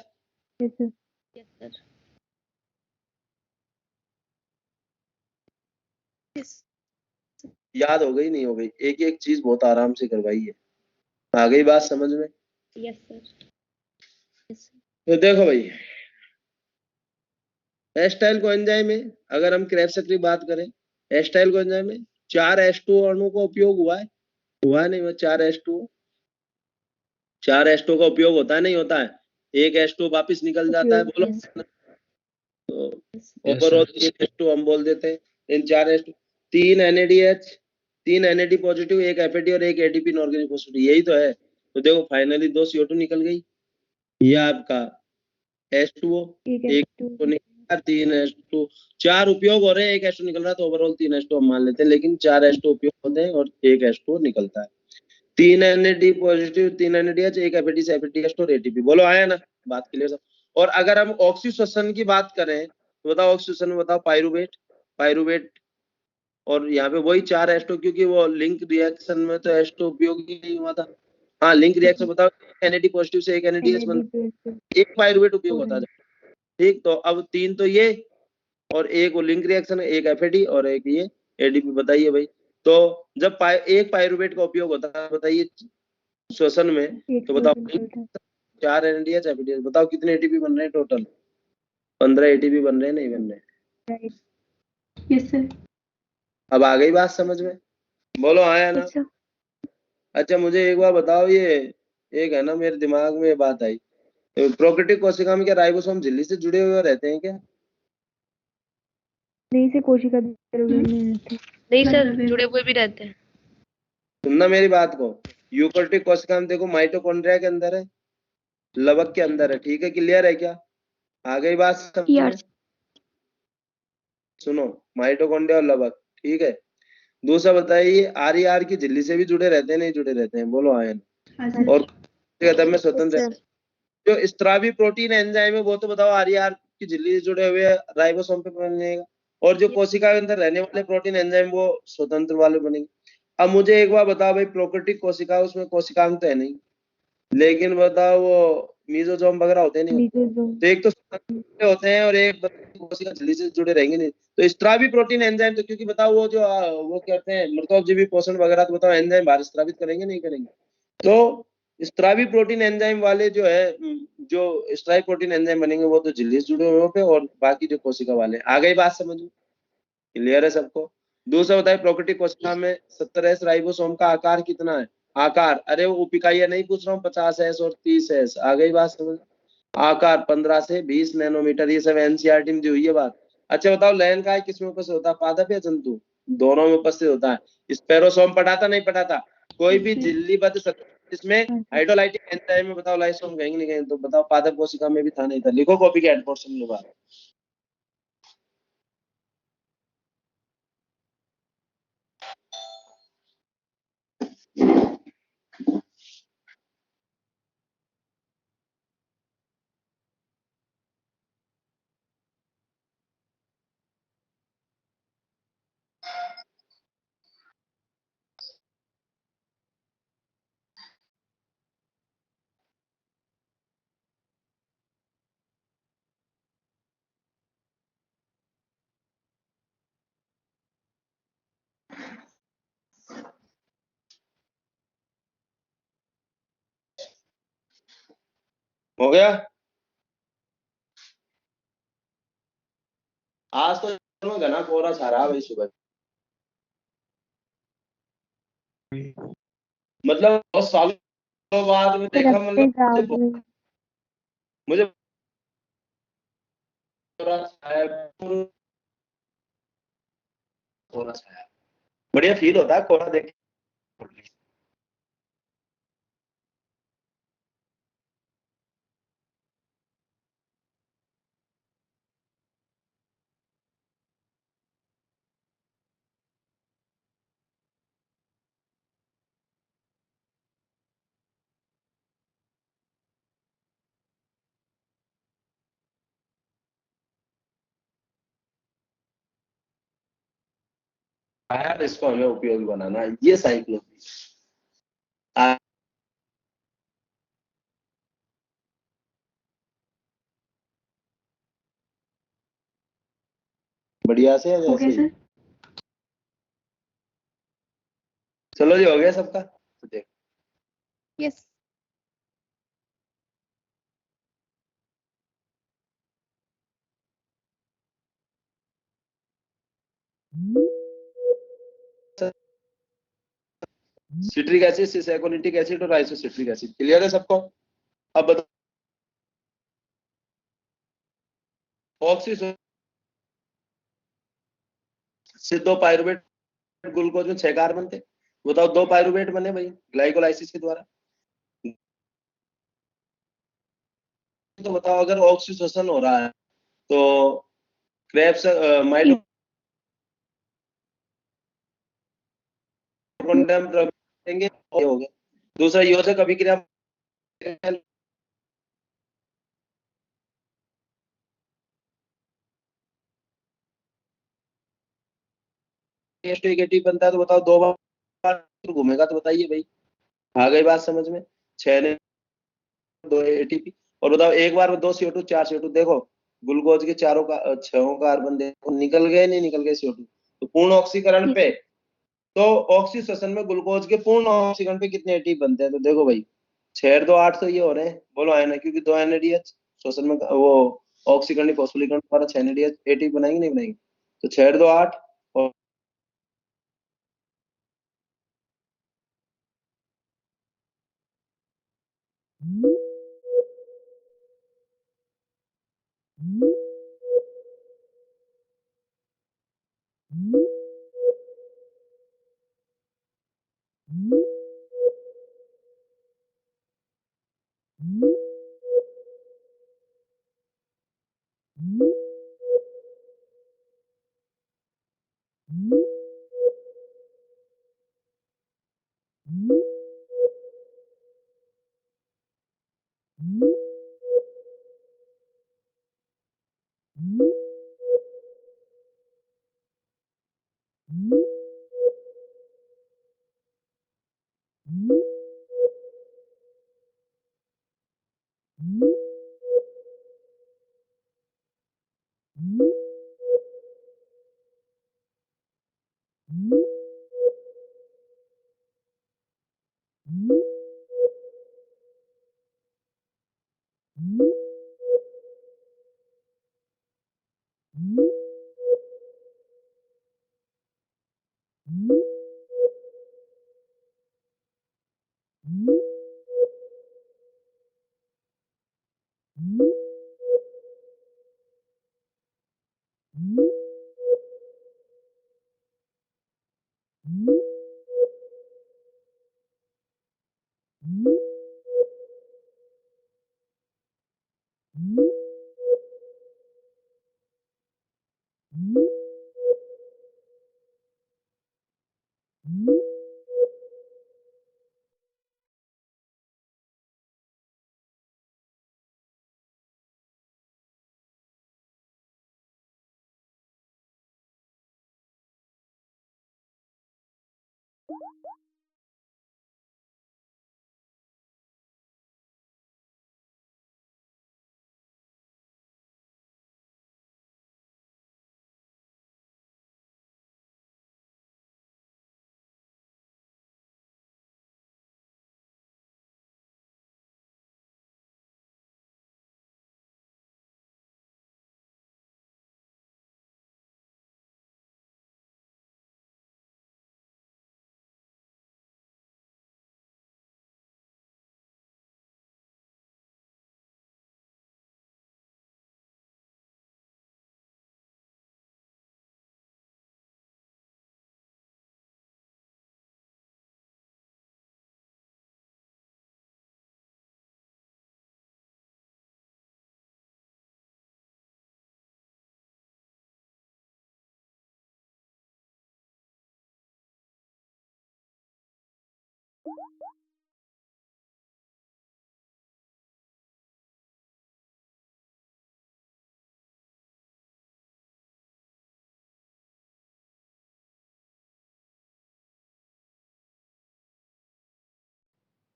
याद हो गई नहीं हो गई? एक एक चीज बहुत आराम से करवाई है। आ गई बात समझ में? Yes, sir. तो देखो भाई एस्टाइल कोएंजाइम में अगर हम क्रेब्स की बात करें, एस्टाइल कोएंजाइम में 4 H2O अणु का उपयोग हुआ है? हुआ नहीं हुआ? 4 H2O, 4 H2O का उपयोग होता है नहीं होता है? एक H2O वापिस निकल जाता है। बोलो तो ओवरऑल 3 H2O हम बोल देते हैं। इन 4 H2O 3 NADH, 3 NAD पॉजिटिव, एक FAD और एक ADP इनऑर्गेनिक फॉस्फेट, यही तो है। तो देखो फाइनली 2 CO2 निकल गई, ये आपका H2O, एक तो निकला, 3 H2O, 4 उपयोग हो रहे हैं, एक H2O निकल रहा है, तो ओवरऑल 3 H2O हम मान लेते हैं, लेकिन 4 H2O उपयोग होते हैं और एक H2O निकलता है। 3 NAD पॉजिटिव, 3 NADH, एक FAD से FADH और ATP। बोलो आया ना? बात क्लियर सब? और अगर हम ऑक्सीश्वसन की बात करें तो बताओ ऑक्सीश्वसन में बताओ पायरुवेट, पायरुवेट और यहाँ पे वही 4 H2O, क्योंकि वो लिंक रिएक्शन में तो H2O उपयोग ही नहीं हुआ था। हाँ लिंक रिएक्शन बताओ, NAD पॉजिटिव से एक NADH बनता, एक पायरुवेट उपयोग होता है। ठीक, तो अब 3 तो ये और एक वो लिंक रिएक्शन है, एक FAD और एक ये ADP। बताइए भाई, तो जब एक पायरुवेट का उपयोग होता है बताइए श्वसन में, तो बताओ 4 NADH FADH, बताओ कितने ATP बन रहे हैं टोटल? 15 ATP बन रहे हैं नहीं बन रहे? Yes sir. अब आ गई बात समझ में? बोलो आया ना? अच्छा मुझे एक बार बताओ, ये एक है ना मेरे दिमाग में बात आई, प्रोकैरियोटिक कोशिका में क्या राइबोसोम झिल्ली से जुड़े हुए रहते हैं क्या? नहीं से कोशिका नहीं सर, जुड़े हुए भी रहते हैं। सुनना मेरी बात को, यूकेरियोटिक कोशिका में देखो माइटोकॉन्ड्रिया के अंदर है, लवक के अंदर है। ठीक है, क्लियर है क्या? आ गई बात समझ में? सुनो, माइटोकॉन्ड्रिया और लवक, ठीक है। दूसरा बताइए RER की झिल्ली से भी जुड़े रहते हैं नहीं जुड़े रहते हैं? बोलो आयन। और में स्वतंत्र है। जो स्त्रावी प्रोटीन एंजाइम है वो तो बताओ RER आपकी झिल्ली से जुड़े हुए राइबोसोम पे बनेगा, और जो कोशिका के अंदर रहने वाले प्रोटीन एंजाइम वो स्वतंत्र वाले बनेंगे। अब मुझे एक बार बताओ भाई, प्रोकैरियोटिक कोशिका उसमें कोशिकांग तो है नहीं, लेकिन बताओ वो मीजोजोम वगैरह होते नहीं होते? मीजोजोम। तो एक तो स्वतंत्र होते हैं और एक कोशिका झिल्ली से जुड़े रहेंगे नहीं। तो स्त्रावी प्रोटीन एंजाइम, तो क्योंकि बताओ वो जो वो कहते हैं मृतोपजीवी पोषण वगैरह, तो बताओ एंजाइम बाहर स्त्रावित करेंगे नहीं करेंगे? तो स्त्रावी प्रोटीन एंजाइम वाले जो है, जो स्त्रावी प्रोटीन एंजाइम बनेंगे वो तो झिल्ली से जुड़े हुए होंगे, और बाकी जो कोशिका वाले। आ गई बात समझ में? क्लियर है सबको? दूसरा बताइए, प्रोकैरियोटिक कोशिका में 70S राइबोसोम का आकार कितना है? आकार, अरे वो उपिकाइया नहीं पूछ रहा हूँ, 50S और 30S। आ गई बात समझ? आकार 15 से 20 नैनोमीटर, ये सब एनसीईआरटी में दी हुई है बात। अच्छा बताओ, लयन काय किसमें उपस्थित होता है, पादप या जंतु? दोनों में उपस्थित होता है। स्पेरोसोम पढ़ाता नहीं पढ़ाता? कोई भी झिल्लीबद्ध इसमें हाइड्रोलाइटिक एंजाइम में बताओ लाइसोम कहेंगे नहीं कहेंगे? तो बताओ पादप कोशिका में भी था नहीं था? लिखो कॉपी के हेड पोर्शन में बात। हो गया? आज तो घना कोहरा छा रहा है भाई सुबह, मतलब बहुत सालों बाद में देखा, मतलब मुझे कोहरा छाया, कोहरा छाया, बढ़िया फील होता है कोहरा देख के। यार इसको हमें उपयोगी बनाना है, ये साइक्लो बढ़िया से हो जैसे गया ही। सर? चलो जी, हो गया सबका? तो देख, यस। सिट्रिक एसिड, सिसैकोनिटिक एसिड और आइसोसिट्रिक एसिड। क्लियर है सबको? अब बताओ, ऑक्सीजन से दो पायरुवेट ग्लूकोज में 6 कार्बन थे, बताओ 2 पायरुवेट बने भाई ग्लाइकोलाइसिस के द्वारा। तो बताओ, अगर ऑक्सीजन हो रहा है तो क्रेब्स माइटोकॉन्ड्रियम देंगे, हो गया। दूसरा, योजक अभिक्रिया एटीपी बनता है, तो बताओ 2 बार घूमेगा, तो बताइए भाई। आ गई बात समझ में? 6 ने 2 एटीपी, और बताओ एक बार में 2 CO2 4 CO2। देखो ग्लूकोज के चारों का 6 कार्बन देखो निकल गए, नहीं निकल गए CO2? तो पूर्ण ऑक्सीकरण पे, तो ऑक्सीजन में ग्लूकोज के पूर्ण ऑक्सीकरण पे कितने एटीपी बनते हैं? तो देखो भाई, 6 और 2 8 तो ये हो रहे हैं, बोलो है ना, क्योंकि 2 NADH श्वसन में वो ऑक्सीकरण फॉस्फोरीकरण द्वारा 6 NADH एटीपी बनाएंगे नहीं बनाएंगे? तो 6 और 2 8, और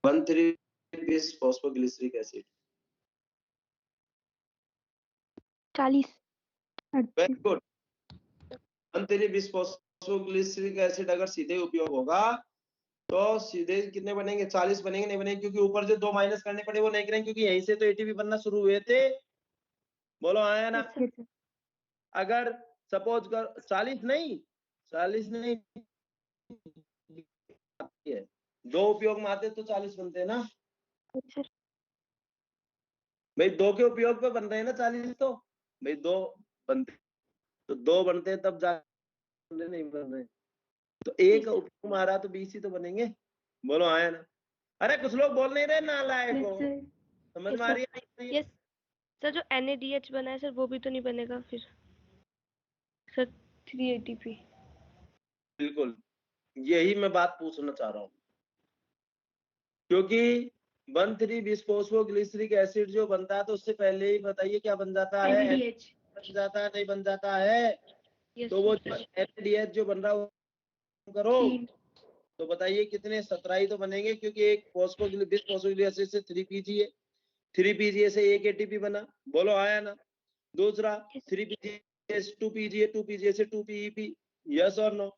1,3-bis phosphoglyceric acid. 40। Very 38। Good. 1,3-bis phosphoglyceric acid अगर सीधे उपयोग होगा तो सीधे कितने बनेंगे? 40 बनेंगे। नहीं बनेंगे क्योंकि ऊपर जो 2 माइनस करने पड़े वो नहीं करेंगे, क्योंकि यहीं से तो एटीपी बनना शुरू हुए थे। बोलो आया ना? Yes, sir. अगर सपोज कर 40 नहीं 40 नहीं है, 2 उपयोग में आते तो 40 बनते हैं ना सर भाई। 2 के उपयोग पे बन रहे हैं ना 40 तो भाई। 2 बनते तो 2 बनते हैं तब जाके नहीं बन रहे। तो एक उपयोग में आ रहा तो 20 ही तो बनेंगे। बोलो आया ना? अरे कुछ लोग बोल नहीं रहे नालायक Yes, हो। sir. समझ Yes, में आ रही है नहीं? यस सर, जो NADH बना है सर वो भी तो नहीं बनेगा फिर सर 3 ATP। बिल्कुल यही मैं बात पूछना चाह रहा हूँ, क्योंकि 1,3-बिसफॉस्फोग्लिसरिक एसिड जो बनता है तो उससे पहले ही बताइए क्या बन जाता है? NADH. बन जाता है नहीं बन जाता है? यस तो वो सर। NADH जो बन रहा है वो करो 3. तो बताइए कितने? 17 ही तो बनेंगे, क्योंकि एक बिसफॉस्फोग्लिक एसिड से 3 PGA, 3 PGA से 1 ATP बना। बोलो आया ना? दूसरा 3 PGA से 2 PGA, 2 PGA से 2 PEP। यस और नो?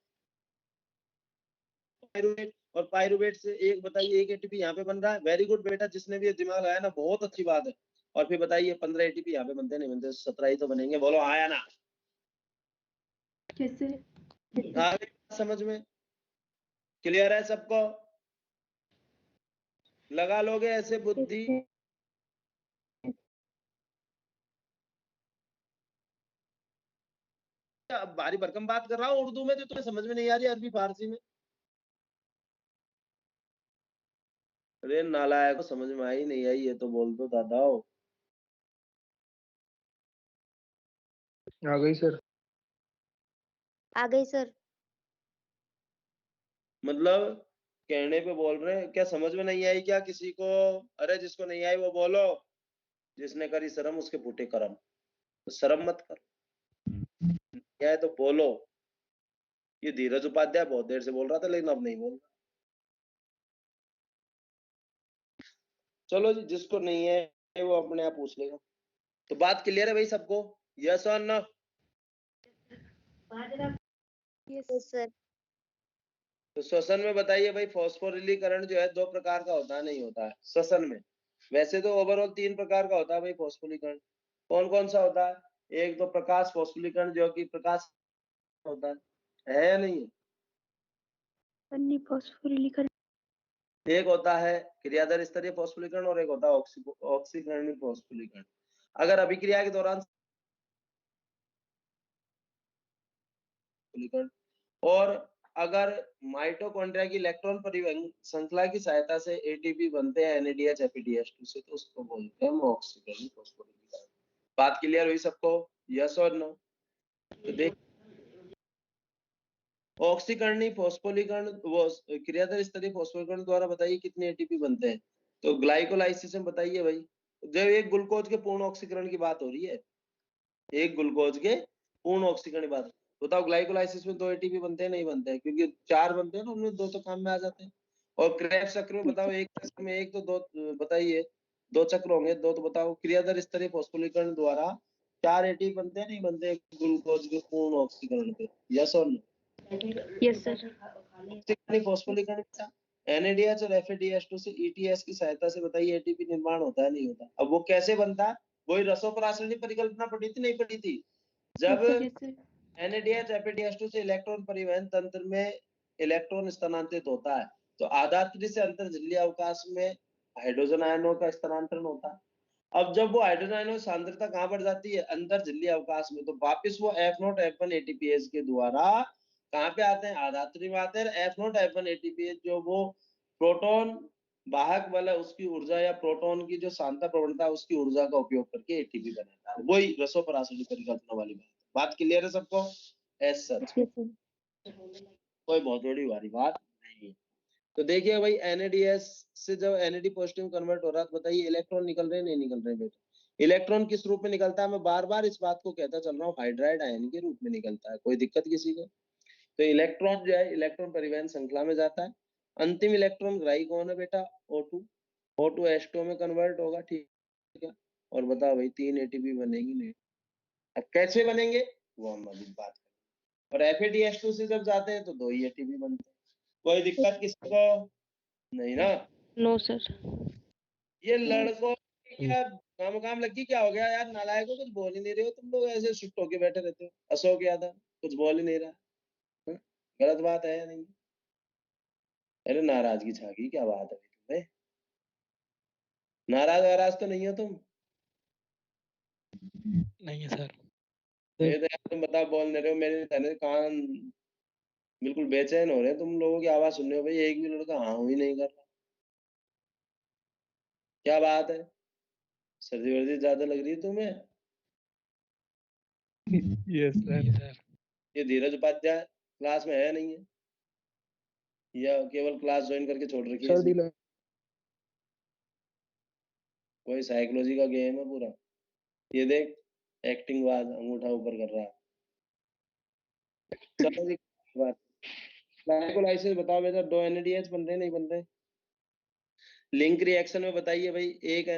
पायरुवेट और पायरुवेट से एक बताइए 1 ATP यहाँ पे बन रहा है। वेरी गुड बेटा, जिसने भी ये दिमाग लगाया ना बहुत अच्छी बात है। और फिर बताइए 15 ATP यहाँ पे बनते नहीं बनते? 17 ही तो बनेंगे। बोलो आया ना? Yes, sir. आ गई समझ में? क्लियर है सबको? लगा लोगे ऐसे बुद्धि? अब भारी भरकम बात कर रहा हूँ उर्दू में, जो तुम्हें समझ में नहीं आ रही अरबी फारसी में। अरे नालायक को समझ में आई नहीं आई ये तो बोल दो दादा। आ गई सर। आ गई सर। मतलब कहने पे बोल रहे हैं क्या? समझ में नहीं आई क्या किसी को? अरे जिसको नहीं आई वो बोलो। जिसने करी शर्म उसके फूटे करम। तो शर्म मत कर, क्या है तो बोलो। ये धीरज उपाध्याय बहुत देर से बोल रहा था लेकिन अब नहीं बोल रहा। चलो जी, जिसको नहीं है वो अपने आप पूछ लेगा। तो बात क्लियर है भाई सबको? यस और नो? Yes sir. तो श्वसन में बताइए भाई, फॉस्फोरिलीकरण जो है 2 प्रकार का होता है, नहीं होता है श्वसन में। वैसे तो ओवरऑल 3 प्रकार का होता है भाई फॉस्फोरिलीकरण। कौन कौन सा होता है? एक तो प्रकाश फॉस्फोरिलीकरण जो कि प्रकाश होता है या नहीं है? अन्य फॉस्फोरिलीकरण। एक होता है क्रियाधार स्तरीय फॉस्फोरिलीकरण और एक होता है ऑक्सीकरणीय फॉस्फोरिलीकरण। अगर अभिक्रिया के दौरान और अगर माइटोकॉन्ड्रिया की इलेक्ट्रॉन परिवहन श्रृंखला की सहायता से एटीपी बनते हैं NADH FADH2 से, तो उसको बोलते हैं हम ऑक्सीकरणीय फॉस्फोरिलीकरण। बात क्लियर हुई सबको? यस और नो? तो देख, ऑक्सीकरणीय फॉस्फोरिलीकरण वो क्रियाधार स्तरीय फॉस्फोरिलीकरण द्वारा बताइए कितने एटीपी बनते हैं? तो ग्लाइकोलाइसिस में बताइए भाई, जब एक ग्लूकोज के पूर्ण ऑक्सीकरण की बात हो रही है, एक ग्लूकोज के पूर्ण ऑक्सीकरण की बात, बताओ ग्लाइकोलाइसिस में 2 एटीपी बनते हैं नहीं बनते हैं? क्योंकि 4 बनते हैं ना, उनमें 2 तो काम में आ जाते हैं। और क्रेब्स चक्र में बताओ, एक चक्र में एक तो 2 बताइए, 2 चक्र होंगे, 2 तो बताओ क्रियाधार स्तरीय फॉस्फोरिलीकरण द्वारा 4 एटीपी बनते हैं नहीं बनते ग्लूकोज के पूर्ण ऑक्सीकरण पे? यस और नो? Yes sir. ऑक्सीकरणीय फॉस्फोरिलीकरण का NADH और FADH2 से ETS की सहायता से बताइए एटीपी निर्माण होता है नहीं होता? अब वो कैसे बनता है? वही रसोपरासरणी परिकल्पना पढ़ी थी नहीं पढ़ी थी? जब यस सर। NADH FADH2 से इलेक्ट्रॉन परिवहन तंत्र में इलेक्ट्रॉन स्थानांतरित होता है, तो आधात्री से अंतर्जलीय अवकाश में हाइड्रोजन आयनों का स्थानांतरण होता है। अब जब वो हाइड्रोजन आयनों की सांद्रता कहाँ बढ़ जाती है? अंतर्जलीय अवकाश में, तो वापिस वो F0 F1 ATPase के द्वारा कहाँ पे आते हैं? आधात्री में आते हैं। F0 F1 ATPase जो वो प्रोटॉन वाहक बल है उसकी ऊर्जा या प्रोटॉन की जो सांद्रता प्रवणता है उसकी ऊर्जा का उपयोग करके एटीपी बनाता है। वही रसोपरासरणी परिकल्पना वाली बात क्लियर है सबको? एस सच कोई बहुत बड़ी भारी बात नहीं है। तो देखिए भाई, NADS से जब NAD पॉजिटिव कन्वर्ट हो रहा है, तो बताइए इलेक्ट्रॉन निकल रहे हैं नहीं निकल रहे बेटा? इलेक्ट्रॉन किस रूप में निकलता है? मैं बार बार इस बात को कहता चल रहा हूँ, हाइड्राइड आयन के रूप में निकलता है। कोई दिक्कत किसी को? तो इलेक्ट्रॉन जो है इलेक्ट्रॉन परिवहन श्रृंखला में जाता है। अंतिम इलेक्ट्रॉन ग्राही कौन है बेटा? O2। O2 H2 में कन्वर्ट होगा, ठीक है। और बताओ भाई 3 एटीपी बनेगी नहीं? अब कैसे बनेंगे वो हम अभी बात करेंगे। और FADH2 से जब जाते हैं तो 2 ही एटीपी बनते हैं। कोई दिक्कत किसी को नहीं ना? No sir. ये लड़कों की क्या काम लगी? क्या हो गया यार, नालायकों? कुछ बोल ही नहीं रहे हो तुम लोग, ऐसे शिफ्ट होके बैठे रहते हो। अशोक यादव कुछ बोल ही नहीं रहा। गलत बात है या नहीं? अरे नाराजगी छा गई, क्या बात है भाई तुम्हें? नाराज वाराज तो नहीं हो तुम? नहीं है सर। ये तो यार तुम बताओ बोल नहीं रहे हो, मेरे कहने से कान बिल्कुल बेचैन हो रहे हैं। तुम लोगों की आवाज सुन रहे हो भाई, एक भी लड़का हाँ ही नहीं कर रहा। क्या बात है? सर्दी वर्दी ज्यादा लग रही है तुम्हें? Yes sir. ये धीरज उपाध्याय क्लास में है नहीं है, या केवल क्लास ज्वाइन करके छोड़ रखी है सर्दी इसने? लग कोई साइकोलॉजी का गेम है पूरा। ये देख, एक्टिंग बाज अंगूठा ऊपर कर रहा है। चलो जी, बात ग्लाइकोलाइसिस बताओ बेटा, 2 NADH बन रहे नहीं बन रहे? लिंक रिएक्शन में बताइए भाई, एक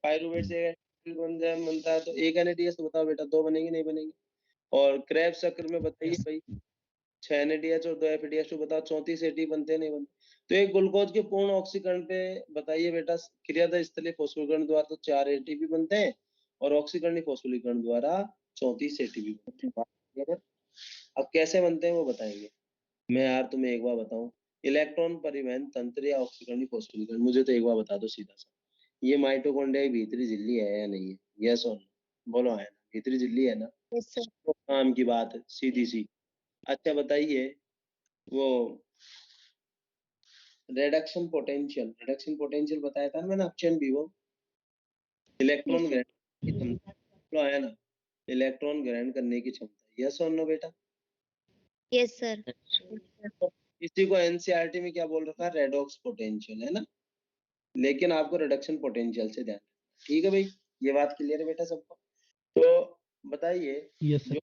पायरुवेट से एंजाइम बनता है, तो एक NADH तो बताओ बेटा, 2 बनेगी नहीं बनेगी? और क्रेब्स चक्र में बताइए भाई, 6 NADH और 2 FADH2 बताओ 34 एटीपी बनते हैं नहीं बनते? तो एक ग्लूकोज के पूर्ण ऑक्सीकरण पे बताइए बेटा, क्रियाधार स्थलीय फॉस्फोरिलीकरण द्वारा तो 4 एटीपी बनते हैं और ऑक्सीकरणीय फॉस्फोरिलीकरण द्वारा 34 एटीपी बनते हैं। अब कैसे बनते हैं वो बताएंगे। मैं यार तुम्हें एक बार बताऊं, इलेक्ट्रॉन परिवहन तंत्र या ऑक्सीकरणीय फॉस्फोरिलीकरण, मुझे तो एक बार बता दो सीधा सा, ये माइटोकॉन्ड्रिया की भीतरी झिल्ली है या नहीं है? यस और नो? बोलो है ना, भीतरी झिल्ली है ना? Yes sir. तो काम की बात है सीधी सी। अच्छा बताइए, वो रिडक्शन पोटेंशियल बताया था ना मैंने, अपचयन विभव, इलेक्ट्रॉन Yes, sir. ग्रहण की क्षमता, बोलो है ना, इलेक्ट्रॉन ग्रहण करने की क्षमता। यस और नो बेटा? Yes sir. इसी को NCERT में क्या बोल रखा है? रेडॉक्स पोटेंशियल, है ना? लेकिन आपको रिडक्शन पोटेंशियल से ध्यान रखना, ठीक है भाई? ये बात क्लियर है बेटा सबको? तो बताइए, यस सर। जो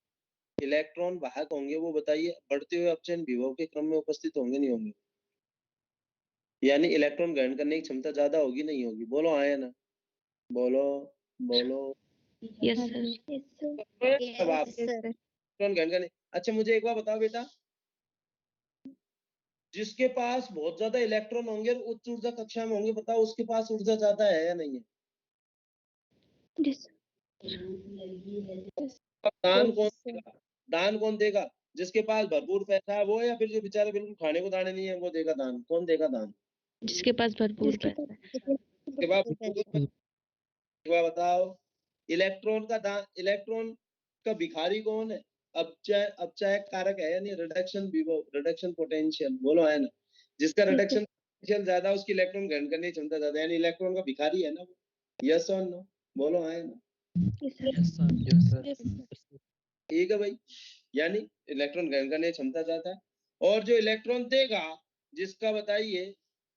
इलेक्ट्रॉन वाहक होंगे वो बताइए बढ़ते हुए अपचयन विभव के क्रम में उपस्थित होंगे नहीं होंगे? यानी इलेक्ट्रॉन ग्रहण करने की क्षमता ज्यादा होगी नहीं होगी? बोलो हाँ या ना? बोलो बोलो। Yes, sir. Yes sir. अब आप यस सर। इलेक्ट्रॉन ग्रहण करने अच्छा मुझे एक बार बताओ बेटा, जिसके पास बहुत ज्यादा इलेक्ट्रॉन होंगे और उच्च ऊर्जा कक्षा में होंगे, बताओ उसके पास ऊर्जा ज्यादा है या नहीं है? Yes. अब दान कौन देगा? दान कौन देगा? जिसके पास भरपूर पैसा है वो, या फिर जो बेचारे बिल्कुल खाने को दाने नहीं है वो देगा दान? कौन देगा दान? जिसके पास भरपूर जिसके पैसा है। उसके बाद एक बार बताओ, इलेक्ट्रॉन का दान, इलेक्ट्रॉन का भिखारी कौन है? अपचायक कारक है या नहीं? रिडक्शन विभव, रिडक्शन पोटेंशियल, बोलो है ना? जिसका रिडक्शन पोटेंशियल ज्यादा उसकी इलेक्ट्रॉन ग्रहण करने की क्षमता ज्यादा, यानी इलेक्ट्रॉन का भिखारी है ना वो। यस और नो, बोलो है ना? Yes, sir. Yes, sir. Yes, sir. ठीक है भाई, यानी इलेक्ट्रॉन ग्रहण करने की क्षमता ज्यादा है। और जो इलेक्ट्रॉन देगा, जिसका बताइए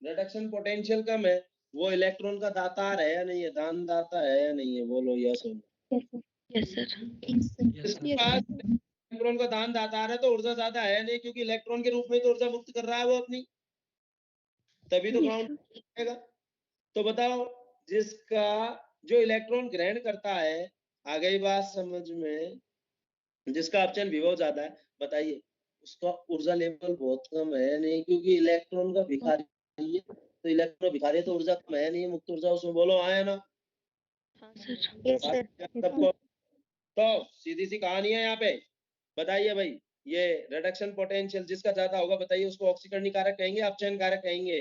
रिडक्शन पोटेंशियल कम है, वो इलेक्ट्रॉन का दातार है या नहीं है? दानदाता है या नहीं है? बोलो यस और no. Yes, sir. Yes sir. Yes, sir. जिसके पास इलेक्ट्रॉन का दान दातार है तो ऊर्जा ज्यादा है नहीं, क्योंकि इलेक्ट्रॉन के रूप में तो ऊर्जा मुक्त कर रहा है वो अपनी, तभी तो Yes, ग्राउंड sir. आएगा। तो बताओ, जिसका जो इलेक्ट्रॉन ग्रहण करता है, आ गई बात समझ में? जिसका अपचयन विभव ज्यादा है, बताइए उसका ऊर्जा लेवल बहुत कम है नहीं, क्योंकि इलेक्ट्रॉन का भिखारी है, तो इलेक्ट्रॉन भिखारी है तो ऊर्जा कम है नहीं, मुक्त ऊर्जा उसमें, बोलो आया ना? हाँ सर। Yes, sir. सबको तो सीधी सी कहानी है यहाँ पे। बताइए भाई, ये रिडक्शन पोटेंशियल जिसका ज्यादा होगा, बताइए उसको ऑक्सीकरणीय कारक कहेंगे, अपचयन कारक कहेंगे?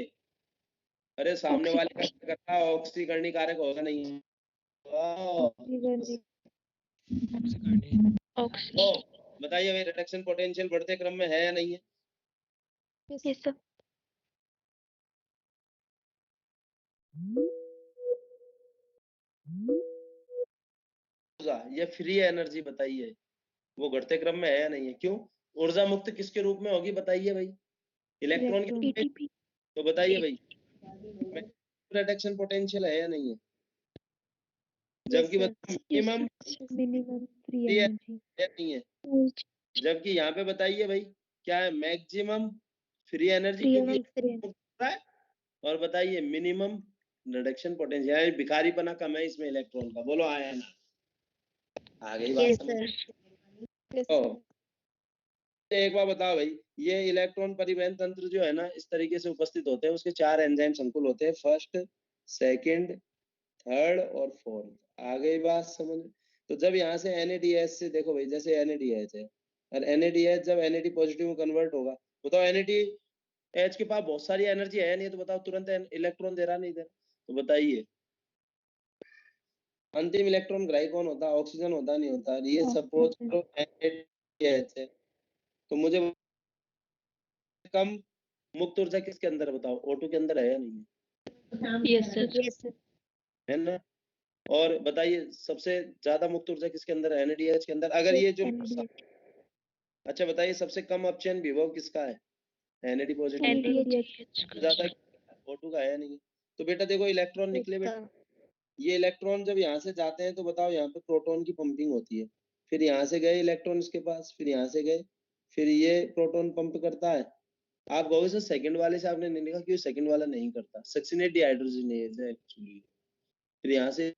अरे सामने वाले का क्या करता है, ऑक्सीकरणीय कारक होगा नहीं? Oxygen. तो बताइए भाई, रिडक्शन पोटेंशियल बढ़ते क्रम में है या नहीं है? Yes, sir. ये फ्री एनर्जी बताइए, वो घटते क्रम में है या नहीं है? क्यों? ऊर्जा मुक्त किसके रूप में होगी बताइए भाई? इलेक्ट्रॉन के रूप में। ATP. तो बताइए भाई, रिडक्शन पोटेंशियल है या नहीं है? जबकि minimum Minimum free free energy. नहीं है, जबकि यहाँ पे बताइए भाई क्या है? मैक्सिमम फ्री एनर्जी, क्योंकि है। और बताइए मिनिमम रिडक्शन पोटेंशियल, यानी भिखारीपना कम है इसमें इलेक्ट्रॉन का, बोलो आया ना? आ गई बात Yes, समझ? sir. तो एक बार बताओ भाई, ये इलेक्ट्रॉन परिवहन तंत्र जो है ना, इस तरीके से उपस्थित होते हैं, उसके 4 एंजाइम संकुल होते हैं, फर्स्ट, सेकंड, थर्ड और फोर्थ। आ गई बात समझ? तो जब यहाँ से NADH से, देखो भाई जैसे NADH है, और NADH जब NAD पॉजिटिव में कन्वर्ट होगा, बताओ NADH के पास बहुत सारी एनर्जी है नहीं, तो बताओ तुरंत इलेक्ट्रॉन दे रहा नहीं दे रहा? तो बताइए अंतिम इलेक्ट्रॉन ग्राही कौन होता है? ऑक्सीजन होता नहीं होता? ये सपोज करो NADH है, तो मुझे कम मुक्त ऊर्जा किसके अंदर, बताओ O2 के अंदर है या नहीं है? Yes sir. Yes, sir. है ना? और बताइए सबसे ज्यादा मुक्त ऊर्जा किसके अंदर है? NADH के अंदर। अगर ये जो अच्छा बताइए, सबसे कम अपचयन विभव किसका है? NAD positive. NADH ज्यादा O2 का है नहीं है। तो बेटा देखो इलेक्ट्रॉन निकले बेटा, ये इलेक्ट्रॉन जब यहाँ से जाते हैं तो बताओ यहाँ पे प्रोटॉन की पंपिंग होती है, फिर यहाँ से गए इलेक्ट्रॉन इसके पास, फिर यहाँ से गए, फिर ये प्रोटॉन पंप करता है। आप कहोगे सर सेकंड वाले से आपने नहीं लिखा, क्यों? सेकंड वाला नहीं करता, सक्सिनेट डिहाइड्रोजनेज है एक्चुअली। फिर यहाँ से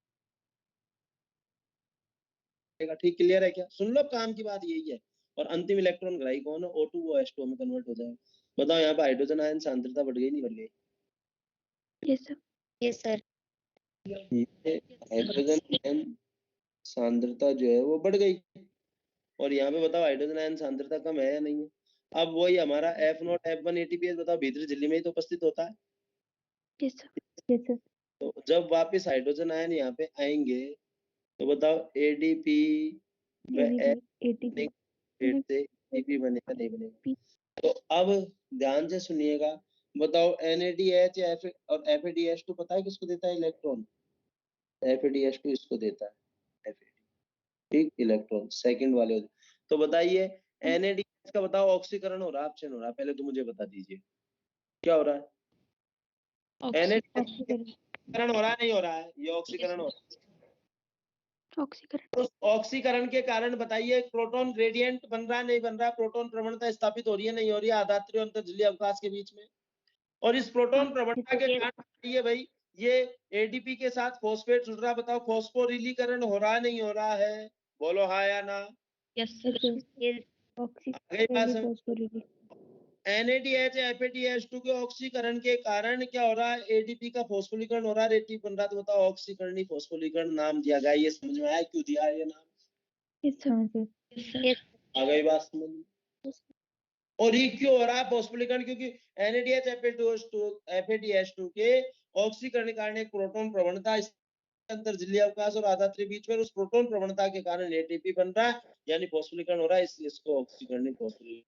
ठीक क्लियर है क्या? सुन लो, काम की बात यही है। और अंतिम इलेक्ट्रॉन ग्राही कौन है? O2, वो H2 में कन्वर्ट हो जाएगा। बताओ यहाँ पे हाइड्रोजन आयन सांद्रता बढ़ गई नहीं बढ़ गई? Yes, sir. Yes, sir. ये हाइड्रोजन आयन सांद्रता जो है वो बढ़ गई, और यहाँ पे बताओ हाइड्रोजन आयन सांद्रता कम है या नहीं है? अब वही हमारा F0 F1 ATPase बताओ भीतरी झिल्ली में ही तो उपस्थित होता है। Yes, sir. Yes, sir. तो जब वापस हाइड्रोजन आयन यहाँ पे आएंगे तो बताओ ADP व ATP. फिर से ATP बनेगा नहीं बनेगा? तो अब ध्यान से सुनिएगा, बताओ NADH और FADH2 पता है किसको देता है इलेक्ट्रॉन? FADH2 इसको देता है, ठीक इलेक्ट्रॉन सेकंड वाले होते। तो बताइए NADH का बताओ ऑक्सीकरण हो रहा है अपचयन हो रहा है? पहले तो मुझे बता दीजिए क्या हो रहा है? ऑक्सीकरण हो रहा है नहीं हो रहा है? ये ऑक्सीकरण हो रहा है। Oxygen. तो ऑक्सीकरण के कारण बताइए प्रोटॉन ग्रेडियंट बन रहा है नहीं बन रहा? प्रोटॉन प्रवणता स्थापित हो रही है नहीं हो रही है आधात्री और अंतर्जलीय अवकाश के बीच में? और इस प्रोटॉन प्रवणता के कारण बताइए भाई, ये ADP के साथ फॉस्फेट जुड़ रहा है, बताओ फॉस्फोरिलीकरण हो रहा है नहीं हो रहा है? बोलो हाँ या ना? Yes sir. Yes. आगे बात समझ। ऑक्सीकरण NADH FADH2 के ऑक्सीकरण के कारण क्या हो रहा है, ADP का फॉस्फोलीकरण हो रहा है, ATP बन रहा है। तो बताओ ऑक्सीकरणी फॉस्फोलीकरण नाम दिया गया, ये समझ में आया क्यों दिया है ये नाम? Yes. आ गई बात समझ में। और ये क्यों हो रहा है फॉस्फोलीकरण? क्योंकि NADH FADH2 के ऑक्सीकरण के कारण एक प्रोटॉन प्रवणता अंतरझिल्ली अवकाश और आधात्री बीच में, उस प्रोटॉन प्रवणता के कारण ATP बन रहा है, यानी फॉस्फोलीकरण हो रहा है, इसलिए इसको ऑक्सीकरणी फॉस्फोलीकरण।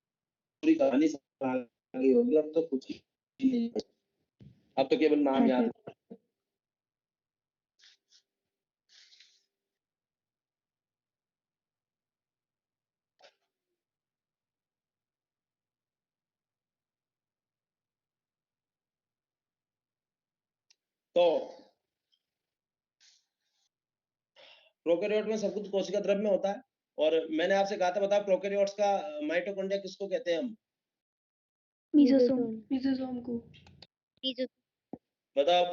पूरी कहानी समझ आ गई होगी। अब तो कुछ ही नहीं, अब तो केवल नाम याद है। तो प्रोकैरियोट में सब कुछ कोशिका द्रव्य में होता है। और मैंने आपसे कहा था, बताओ प्रोकैरियोट्स का माइटोकॉन्ड्रिया किसको कहते हैं हम? मीजोसोम मीजोसोम को। बताओ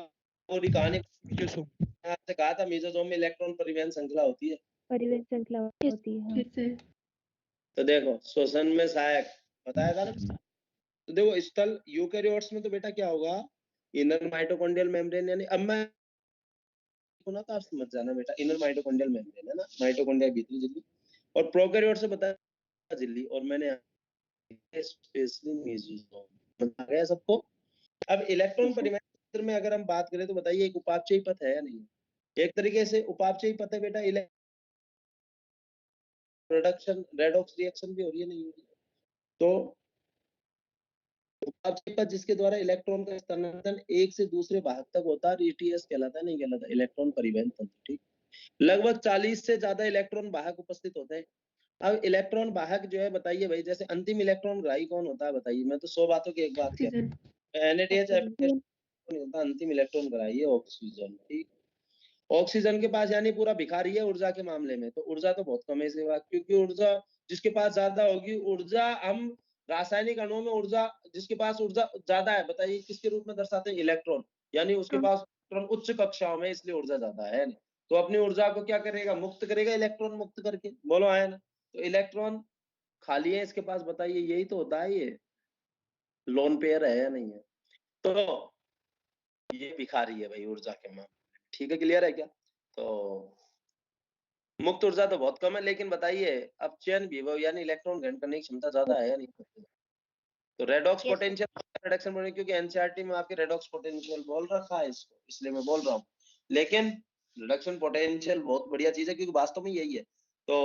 पूरी कहानी। मीजोसोम। मैंने आपसे कहा था मीजोसोम में इलेक्ट्रॉन परिवहन श्रृंखला होती है। परिवहन श्रृंखला होती है। कैसे? तो देखो श्वसन में सहायक बताया था ना। तो देखो स्थल यूकैरियोट्स में तो बेटा क्या होगा, इनर माइटोकॉन्ड्रियल मेम्ब्रेन, यानी अब मैं ना तो आप समझ जाना बेटा, इनर माइटोकॉन्ड्रियल मेम्ब्रेन है ना, माइटोकॉन्ड्रिया भीतरी झिल्ली, और प्रोकैरियोट से बताया झिल्ली, और मैंने स्पेशली मेसोसोम बता गया सबको। अब इलेक्ट्रॉन परिवहन क्षेत्र में अगर हम बात करें तो बताइए एक उपापचयी पथ है या नहीं? एक तरीके से उपापचयी पथ है बेटा। प्रोडक्शन रेडॉक्स रिएक्शन भी हो रही है, नहीं हो रही? तो उपापचयी पथ जिसके द्वारा इलेक्ट्रॉन का स्थानांतरण एक से दूसरे वाहक तक होता है, ETS कहलाता है, नहीं कहलाता? इलेक्ट्रॉन परिवहन तंत्र। ठीक, लगभग 40 से ज्यादा इलेक्ट्रॉन वाहक उपस्थित होते हैं। अब इलेक्ट्रॉन वाहक जो है बताइए भाई, जैसे अंतिम इलेक्ट्रॉन ग्राही कौन होता है बताइए? मैं तो 100 बातों की एक बात कह ऑक्सीजन। NADH नहीं होता, अंतिम इलेक्ट्रॉन ग्राही है ऑक्सीजन। ठीक, ऑक्सीजन के पास यानी पूरा भिखारी है ऊर्जा के मामले में। तो ऊर्जा तो बहुत कम है इसके पास, क्योंकि ऊर्जा जिसके पास ज्यादा होगी, ऊर्जा हम रासायनिक अणुओं में ऊर्जा जिसके पास ऊर्जा ज्यादा है बताइए किसके रूप में दर्शाते हैं? इलेक्ट्रॉन, यानी उसके पास इलेक्ट्रॉन उच्च कक्षाओं में, इसलिए ऊर्जा ज्यादा है नहीं। तो अपनी ऊर्जा को क्या करेगा? मुक्त करेगा, इलेक्ट्रॉन मुक्त करके। बोलो आया ना? तो इलेक्ट्रॉन खाली है इसके पास बताइए, यही तो होता है, ये लोन पेयर है या नहीं है? तो ये भिखारी है भाई ऊर्जा के मामले में। ठीक है, क्लियर है क्या? तो मुक्त ऊर्जा तो बहुत कम है, लेकिन बताइए अब चयन विभव यानी इलेक्ट्रॉन ग्रहण करने की क्षमता ज्यादा है या नहीं? तो रेडॉक्स Yes. पोटेंशियल रिडक्शन बोलेंगे, क्योंकि एनसीईआरटी में आपके रेडॉक्स पोटेंशियल बोल रखा है इसको, इसलिए मैं बोल रहा हूँ। लेकिन रिडक्शन पोटेंशियल बहुत बढ़िया चीज है, क्योंकि वास्तव में यही है। तो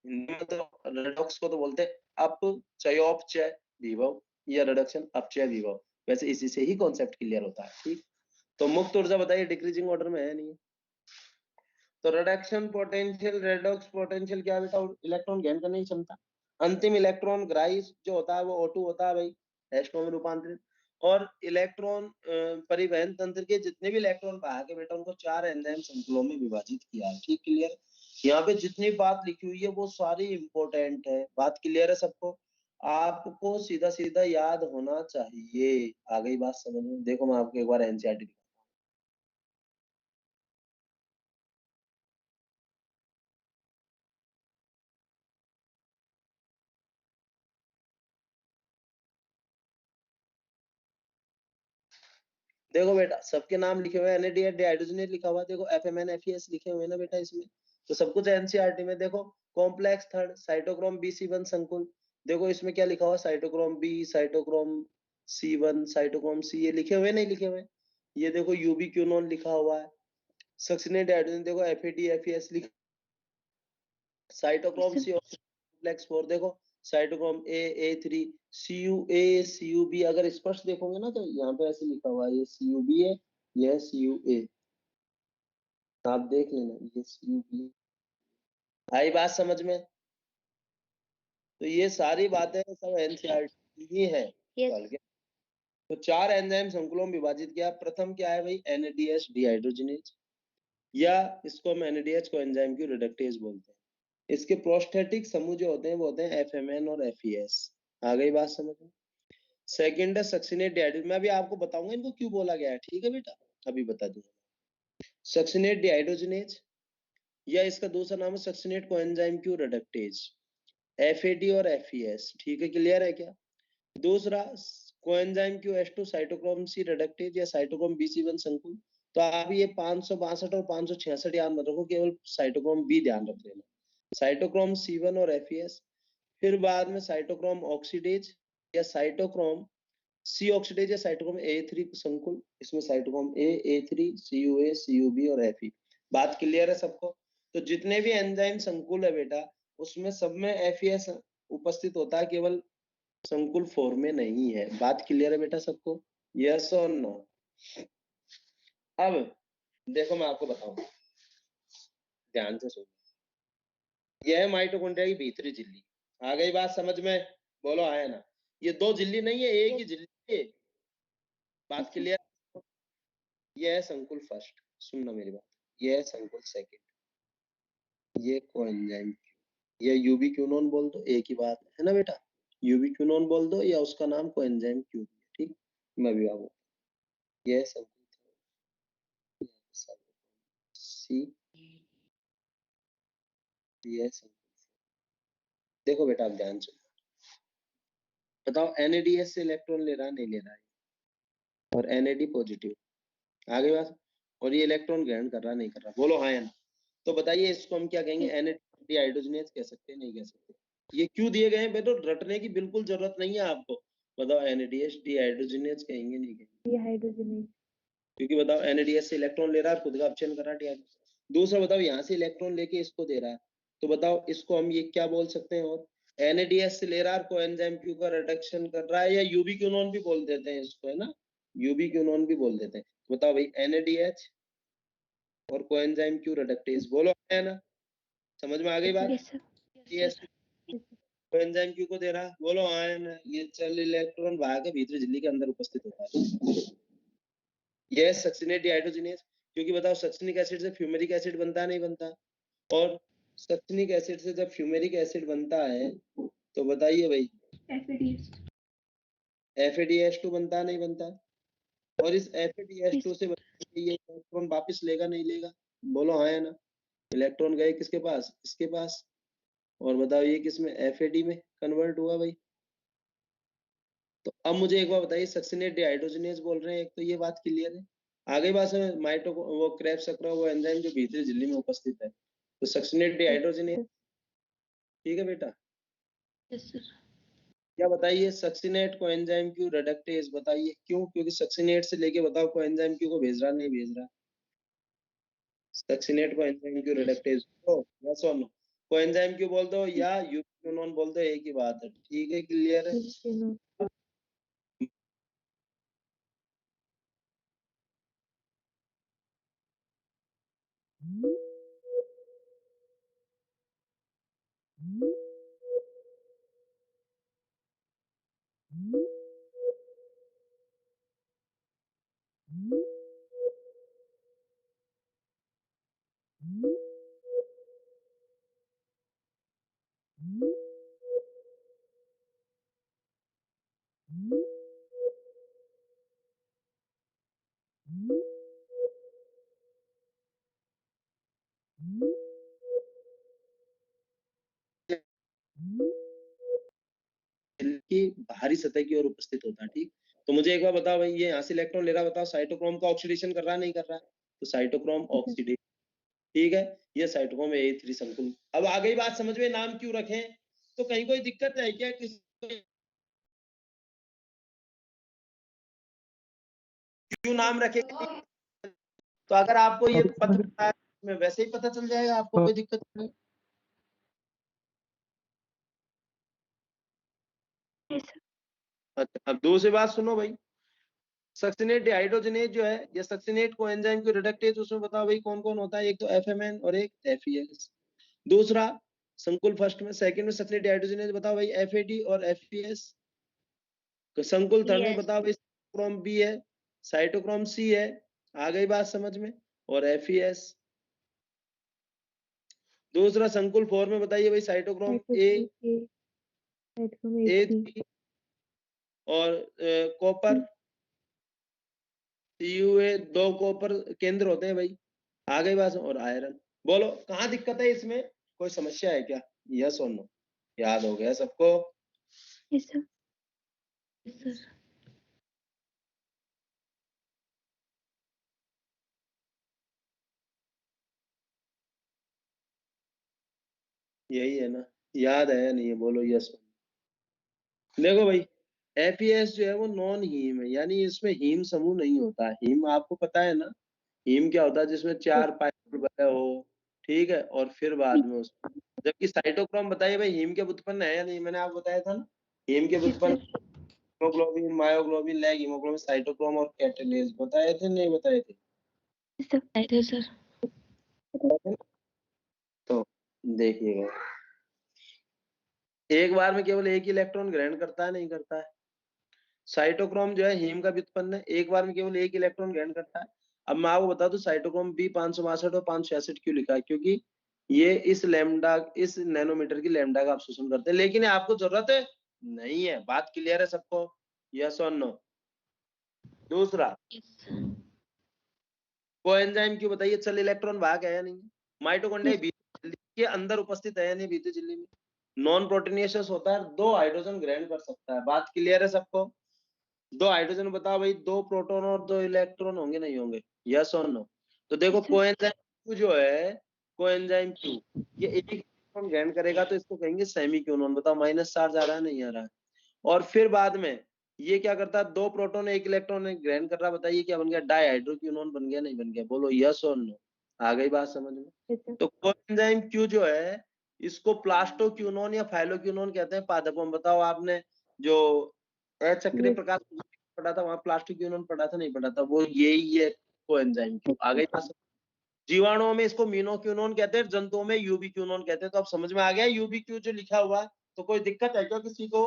हिंदी में तो रेडॉक्स को तो बोलते हैं अपचयोपचय विभव या रिडक्शन अपचय विभव। वैसे इसी से ही कॉन्सेप्ट क्लियर होता है। ठीक, तो मुक्त ऊर्जा बताइए डिक्रीजिंग ऑर्डर में है नहीं? तो रिडक्शन पोटेंशियल रेडॉक्स पोटेंशियल क्या बेटा? इलेक्ट्रॉन ग्रहण करने की क्षमता। अंतिम इलेक्ट्रॉन ग्राही जो होता है वो O2 होता है भाई, H2 में रूपांतरित। और इलेक्ट्रॉन परिवहन तंत्र के जितने भी इलेक्ट्रॉन वाहक है बेटा, उनको 4 एंजाइम श्रृंखलों में विभाजित किया है। ठीक, क्लियर? यहाँ पे जितनी बात लिखी हुई है वो सारी इंपॉर्टेंट है। बात क्लियर है सबको? आपको सीधा सीधा याद होना चाहिए। आ गई बात समझ में? देखो मैं आपको एक बार एनसीईआरटी देखो बेटा, सबके नाम लिखे हुए हैं, NADH डिहाइड्रोजनेज लिखा हुआ है, देखो FMN FES लिखे हुए हैं ना बेटा इसमें। तो सब कुछ एनसीईआरटी में। देखो complex third cytochrome B C1 संकुल, देखो इसमें क्या लिखा हुआ? Cytochrome B, cytochrome C1, cytochrome C, ये लिखे हुए नहीं लिखे हुए? ये देखो यूबिक्विनोन लिखा हुआ है, सक्सिनेट हाइड्रोजन देखो FAD FES लिखा, साइटोक्रोम C कॉम्प्लेक्स 4 देखो, साइटोक्रोम A3 CUA CUB, अगर स्पष्ट देखोगे ना तो यहाँ पे ऐसे लिखा हुआ है, ये CUB है, यह CUA, आप देख लेना, ये CUB। आई बात समझ में? तो ये सारी बातें सब एनसीईआरटी ही है। Yes. तो 4 एंजाइम संकुलों में विभाजित किया। प्रथम क्या है भाई? NADH डिहाइड्रोजनेज, या इसको हम NADH को एंजाइम की रिडक्टेज बोलते हैं। इसके प्रोस्थेटिक समूह जो होते हैं वो होते हैं FMN और FES। आ गई बात समझ में? सेकेंड है सक्सिनेट डिहाइड्रोजन, मैं भी आपको बताऊंगा इनको क्यों बोला गया है। ठीक है बेटा, अभी बता दूंगा। सक्सिनेट डिहाइड्रोजनेज, या इसका दूसरा नाम है succinate coenzyme Q reductase. FAD और FES, ठीक है, क्लियर है क्या? दूसरा coenzyme Q cytochrome C reductase या साइटोक्रोम BC1 संकुल। तो आप ये 562 और 566 याद मत रखो, केवल साइटोक्रोम B ध्यान रख लेना, साइटोक्रोम C1 और FES। फिर बाद में साइटोक्रोम ऑक्सीडेज या साइटोक्रोम C ऑक्सीडेज या साइटोक्रोम A3 संकुल, इसमें साइटोक्रोम A3 CUA CUB और FE। बात क्लियर है सबको? तो जितने भी एंजाइम संकुल है बेटा, उसमें सब में FES उपस्थित होता है, केवल संकुल 4 में नहीं है। बात क्लियर है बेटा सबको? यस और नो? अब देखो मैं आपको बताऊं, ध्यान से सुनो। यह है माइटोकॉन्ड्रिया की भीतरी झिल्ली। आ गई बात समझ में? बोलो आया ना? ये दो झिल्ली नहीं है, एक ही झिल्ली है। बात क्लियर? यह है संकुल फर्स्ट, सुनना मेरी बात। यह है संकुल सेकंड, ये कोएंजाइम, ये यूबिक्विनोन बोल दो, एक ही बात है ना बेटा? यूबिक्विनोन बोल दो या उसका नाम कोएंजाइम क्यू, ठीक? मैं भी आपको, यह संकुल सी, ये संकुल। देखो बेटा आप ध्यान से बताओ, NADH से इलेक्ट्रॉन ले रहा है नहीं ले रहा है? और NAD पॉजिटिव, आगे बात। और ये इलेक्ट्रॉन ग्रहण कर रहा नहीं कर रहा? बोलो हाँ या ना? तो बताइए इसको हम क्या कहेंगे? NAD हाइड्रोजनेज कह सकते हैं नहीं कह सकते? ये क्यों दिए गए हैं बेटा? रटने की बिल्कुल जरूरत नहीं है आपको। बताओ NADH डिहाइड्रोजनेज कहेंगे नहीं कहेंगे? ये हाइड्रोजनेज। क्योंकि बताओ NADH से इलेक्ट्रॉन ले रहा है, खुद का अपचयन कर रहा है। दूसरा बताओ यहाँ से इलेक्ट्रॉन लेके इसको दे रहा है, तो बताओ इसको हम ये क्या बोल सकते हैं? और NADH से ले रहा है, कोएंजाइम Q का रिडक्शन कर रहा है, या यूबिक्विनोन भी बोल देते हैं इसको, है ना? यूबिक्विनोन भी बोल देते हैं। बताओ भाई NADH और कोएंजाइम Q रिडक्टेज, बोलो है ना? समझ में आ गई बात? Yes sir. NADH coenzyme Q को दे रहा है, बोलो हाँ है ना? ये चल इलेक्ट्रॉन बाहर के भीतरी झिल्ली के अंदर उपस्थित होता है। यह सक्सिनेट डिहाइड्रोजिनेज, क्योंकि बताओ सक्सिनिक एसिड से फ्यूमेरिक एसिड बनता है नहीं बनता? और सक्सिनिक एसिड से जब फ्यूमेरिक एसिड बनता है तो बताइए भाई FADH2 बनता है नहीं बनता? और इस FADH2 से ये इलेक्ट्रॉन वापस लेगा नहीं लेगा? बोलो हाँ या ना? इलेक्ट्रॉन गए किसके पास? इसके पास। और बताओ ये किसमें? FAD में कन्वर्ट हुआ भाई। तो अब मुझे एक बार बताइए, सक्सिनेट डिहाइड्रोजिनेज बोल रहे हैं एक, तो ये बात क्लियर है। आगे बात है माइटो वो क्रेब्स चक्र, वो एंजाइम जो भीतरी झिल्ली में उपस्थित है, तो सक्सिनेट डिहाइड्रोजिनेज, ठीक है बेटा? Yes sir. क्या बताइए, सक्सिनेट को एंजाइम क्यू रिडक्टेज, बताइए क्यों? क्योंकि सक्सिनेट से लेके बताओ को एंजाइम क्यू को भेज रहा नहीं भेज रहा? सक्सिनेट को एंजाइम क्यू रिडक्टेज तो यस और नो? को एंजाइम क्यू बोल दो या यूबिक्विनोन बोल दो, एक ही बात है, ठीक है, क्लियर है? की बाहरी सतह की ओर उपस्थित होता है, ठीक? तो मुझे एक बार बताओ भाई, ये यहाँ से इलेक्ट्रॉन ले रहा, बताओ साइटोक्रोम का ऑक्सीडेशन कर रहा नहीं कर रहा? तो साइटोक्रोम ऑक्सीडेशन, ठीक है, ये साइटोक्रोम A3 संकुल। अब आ गई बात समझ में, नाम क्यों रखें? तो कहीं कोई दिक्कत है क्या? क्यों नाम रखे? तो अगर आपको ये पता है, वैसे ही पता चल जाएगा आपको, कोई दिक्कत नहीं। Yes sir. अच्छा अब दूसरी बात सुनो भाई, सक्सिनेट डिहाइड्रोजनेज जो है, ये सक्सिनेट को एंजाइम की रिडक्टेज, उसमें बताओ भाई कौन कौन होता है? एक तो FMN और एक FES। दूसरा संकुल फर्स्ट में, सेकंड में सक्सिनेट डिहाइड्रोजनेज बताओ भाई FAD और FES। संकुल थर्ड में Yes. बताओ भाई साइटोक्रोम B है, साइटोक्रोम C है, आ गई बात समझ में? और FES। दूसरा संकुल 4 में बताइए भाई साइटोक्रोम A3 और कॉपर CUA, 2 कॉपर केंद्र होते हैं भाई, आ गई बात? और आयरन। बोलो कहाँ दिक्कत है इसमें? कोई समस्या है क्या? यस और नो? याद हो गया सबको? Yes sir. Yes sir. यही है ना? याद है या नहीं है? बोलो यस। देखो भाई, एपीएस जो है वो नॉन हीम है, यानी इसमें हीम समूह नहीं होता। हीम आपको पता है ना, हीम क्या होता है? जिसमें 4 पाइप बने हो, ठीक है, और फिर बाद में उस, जबकि साइटोक्रोम, बताइए भाई हीम के व्युत्पन्न है या नहीं? मैंने आपको बताया था ना, हीम के यस व्युत्पन्न sir. Haemoglobin, myoglobin, lag haemoglobin, cytochrome और कैटालेज। बताए थे नहीं बताए थे? Yes sir. बताए थे सर। तो देखिएगा, एक बार में केवल एक ही इलेक्ट्रॉन ग्रहण करता है, नहीं करता है? साइटोक्रोम जो है हीम का व्युत्पन्न है, एक बार में केवल एक इलेक्ट्रॉन ग्रहण करता है। अब मैं आपको बता दूं साइटोक्रोम बी 562 और 566 क्यों लिखा है, क्योंकि ये इस लैम्डा, इस नैनोमीटर की लैम्डा का अवशोषण करते हैं, लेकिन आपको जरूरत है नहीं है। बात क्लियर है सबको? यस और नो? दूसरा, कोएंजाइम क्यों बताइए? चल इलेक्ट्रॉन भाग है या नहीं? माइटोकॉन्ड्रिया भीतरी झिल्ली के अंदर उपस्थित है या नहीं? भीतरी झिल्ली में नॉन प्रोटीनियस होता है, 2 हाइड्रोजन ग्रहण कर सकता है। बात क्लियर है सबको? 2 हाइड्रोजन बताओ भाई, 2 प्रोटॉन और 2 इलेक्ट्रॉन होंगे नहीं होंगे? यस और नो? तो देखो कोएंजाइम क्यू जो है, कोएंजाइम क्यू, ये एक इलेक्ट्रॉन ग्रहण करेगा तो इसको कहेंगे सेमी क्यूनोन। बताओ माइनस चार्ज आ रहा है नहीं आ रहा है? और फिर बाद में ये क्या करता है? 2 प्रोटॉन 1 इलेक्ट्रॉन ग्रहण कर रहा है, बताइए क्या बन गया? डाइहाइड्रोक्विनोन बन गया नहीं बन गया? बोलो यस और नो? आ गई बात समझ में? Yes sir. तो कोएंजाइम क्यू जो है, इसको प्लास्टोक्यूनोन या फाइलोक्यूनोन कहते हैं पादपों में। बताओ आपने जो अचक्रीय प्रकाश पढ़ा था वहां प्लास्टोक्यूनोन पढ़ा था नहीं पढ़ा था? वो यही है कोएंजाइम क्यू। आ गई बात समझ? जीवाणुओं में इसको मीनोक्यूनोन कहते हैं, जंतुओं में यूबीक्यूनोन कहते हैं। तो अब समझ में आ गया यूबीक्यू जो लिखा हुआ है? तो कोई दिक्कत है क्या किसी को?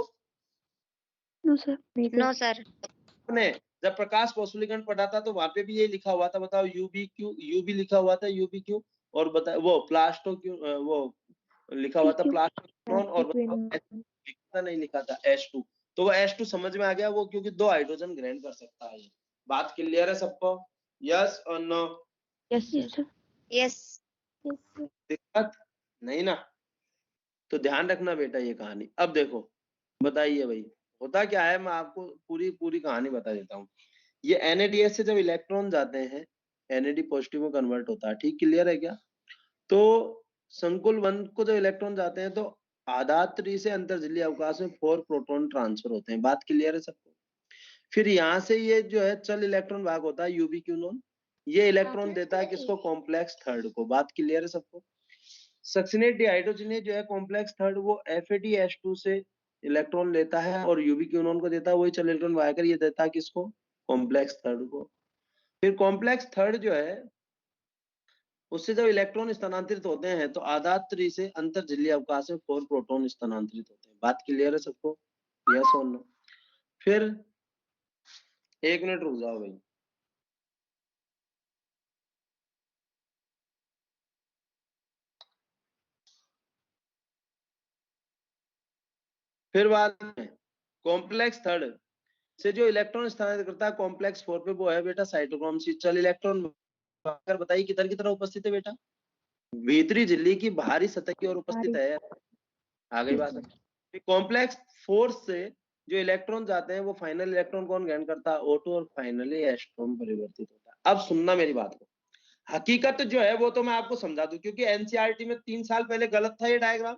No sir. नहीं नो सर। सर। ने जब प्रकाश कौशलिकन पढ़ा था तो वहां पे भी ये लिखा हुआ था। बताओ यूबीक्यू, यूबी लिखा हुआ था यूबीक्यू, और बता वो प्लास्टो क्यू, वो लिखा हुआ था प्लास्टोक्यूनोन, और बताओ नहीं लिखा था H2। तो वो H2 समझ में आ गया, वो क्योंकि 2 हाइड्रोजन ग्रहण कर सकता है। बात क्लियर है सबको? यस और नो? Yes sir. यस। दिक्कत नहीं ना? तो ध्यान रखना बेटा ये कहानी। अब देखो, बताइए भाई होता क्या है, मैं आपको पूरी पूरी कहानी बता देता हूँ। ये NADH से जब इलेक्ट्रॉन जाते हैं, NAD पॉजिटिव में कन्वर्ट होता है, ठीक क्लियर है क्या? तो संकुल 1 को जब इलेक्ट्रॉन जाते हैं तो आधात्री से अंतर्जलीय अवकाश में 4 प्रोटॉन ट्रांसफर होते हैं। बात क्लियर है सबको? फिर यहाँ से ये जो है चल इलेक्ट्रॉन भाग होता है यूबीक्यूनोन, ये इलेक्ट्रॉन देता है किसको? कॉम्प्लेक्स थर्ड को। बात क्लियर है सबको? सक्सिनेट डिहाइड्रोजनेज जो है कॉम्प्लेक्स थर्ड, वो FADH2 से इलेक्ट्रॉन लेता है और यूबीक्यूनोन को देता है, वही चल इलेक्ट्रॉन वाहकर ये देता है किसको? कॉम्प्लेक्स थर्ड को। फिर कॉम्प्लेक्स थर्ड जो है उससे जब इलेक्ट्रॉन स्थानांतरित होते हैं तो आधात्री से अंतर्जलीय अवकाश में 4 प्रोटॉन स्थानांतरित होते हैं। बात क्लियर है सबको? यस और नो? फिर 1 मिनट रुक जाओ भाई। फिर बाद में कॉम्प्लेक्स थर्ड से जो इलेक्ट्रॉन स्थानांतरित करता है कॉम्प्लेक्स 4 पे, वो है बेटा साइटोक्रोम सी। चल इलेक्ट्रॉन बताइए किधर की तरह उपस्थित है बेटा? भीतरी झिल्ली की बाहरी सतह की ओर उपस्थित है। आ गई बात? कॉम्प्लेक्स फोर्स से जो इलेक्ट्रॉन जाते हैं वो फाइनल इलेक्ट्रॉन कौन ग्रहण करता है? O2, और फाइनली H2 में परिवर्तित होता है। अब सुनना मेरी बात को, हकीकत जो है वो तो मैं आपको समझा दूं, क्योंकि NCERT में 3 साल पहले गलत था ये डायग्राम,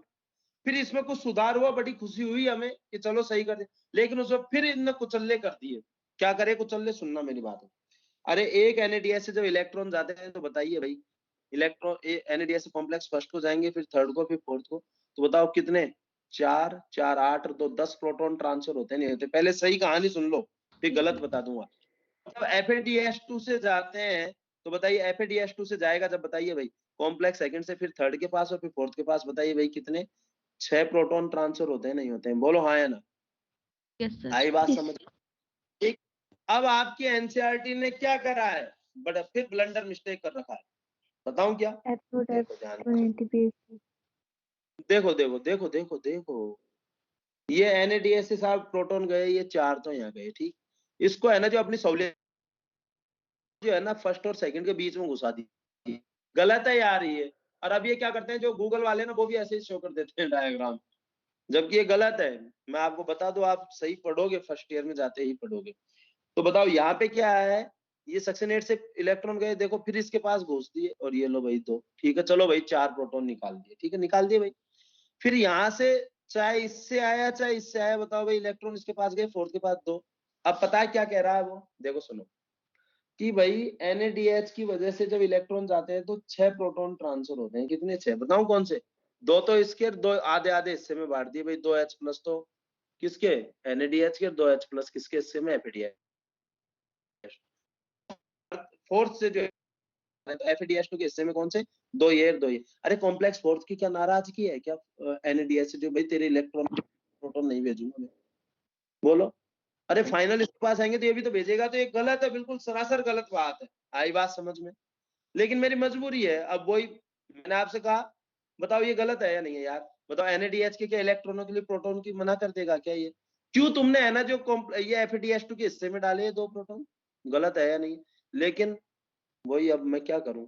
फिर इसमें कुछ सुधार हुआ, बड़ी खुशी हुई हमें कि चलो सही कर दे, लेकिन उसमें फिर इनने कुचल्ले कर दिए। क्या करे कुचल्ले? सुनना मेरी बात। अरे एक NADH से जब इलेक्ट्रॉन जाते हैं तो बताइए भाई, इलेक्ट्रॉन NADH से कॉम्प्लेक्स फर्स्ट को जाएंगे, फिर थर्ड को, फिर फोर्थ को, तो बताओ कितने? 4 4 8 और 2 10 प्रोटॉन ट्रांसफर होते नहीं होते? पहले सही कहानी सुन लो, फिर गलत बता दूंगा। जब FADH2 से जाते हैं तो बताइए FADH2 से जाएगा जब, बताइए भाई, कॉम्प्लेक्स सेकंड से फिर थर्ड के पास और फिर फोर्थ के पास, बताइए भाई कितने? 6 प्रोटॉन ट्रांसफर होते हैं नहीं होते हैं? बोलो हाँ या ना? Yes sir. आई बात समझ? ठीक। अब आपकी NCERT ने क्या करा है? बट फिर ब्लंडर मिस्टेक कर रखा है। बताऊं क्या? देखो ध्यान से। देखो देखो देखो देखो देखो, ये NADH से साहब प्रोटॉन गए, ये 4 तो यहाँ गए, ठीक। इसको है ना जो अपनी सहूलियत जो है ना फर्स्ट और सेकंड के बीच में घुसा दी, गलत है यार ये। और अब ये क्या करते हैं जो गूगल वाले ना, वो भी ऐसे ही शो कर देते हैं डायग्राम। जबकि ये गलत है। मैं आपको बता दूं, आप सही पढ़ोगे, फर्स्ट ईयर में जाते ही पढ़ोगे। तो बताओ यहाँ पे क्या है, ये सक्सेनेट से इलेक्ट्रॉन गए, देखो फिर इसके पास घुस दिए, और ये लो भाई 2, ठीक है, चलो भाई 4 प्रोटॉन निकाल दिए, ठीक है, निकाल दिए भाई। फिर यहाँ से चाहे इससे आया चाहे इससे आया, बताओ भाई इलेक्ट्रॉन इसके पास गए, 4 के पास 2। अब पता है क्या कह रहा है वो, देखो सुनो, कि भाई NaDH की वजह से जब इलेक्ट्रॉन जाते हैं तो 6 प्रोटॉन ट्रांसफर होते हैं। कितने? 6। बताऊं कौन से? 2 तो इसके, 2 आधे आधे हिस्से में बांट दिए भाई। 2H प्लस तो किसके? NaDH के। 2H प्लस किसके हिस्से में? FADH। फोर्थ से जो FADH2 के हिस्से में कौन से? 2 ये और 2 ये। अरे कॉम्प्लेक्स फोर्थ की क्या नाराजगी है क्या NaDH से? जो भाई तेरे इलेक्ट्रॉन प्रोटॉन नहीं भेजूंगा मैं, बोलो। अरे फाइनल इसके पास आएंगे तो ये भी तो भेजेगा, तो ये गलत है, बिल्कुल सरासर गलत बात है। आई बात समझ में? लेकिन मेरी मजबूरी है। अब वही मैंने आपसे कहा, बताओ ये गलत है या नहीं है यार? बताओ NaDH के क्या इलेक्ट्रॉनों के लिए प्रोटॉन की मना कर देगा क्या ये? क्यों तुमने है ना जो ये FADH2 के हिस्से में डाले 2 प्रोटॉन, गलत है या नहीं? लेकिन वही, अब मैं क्या करूं,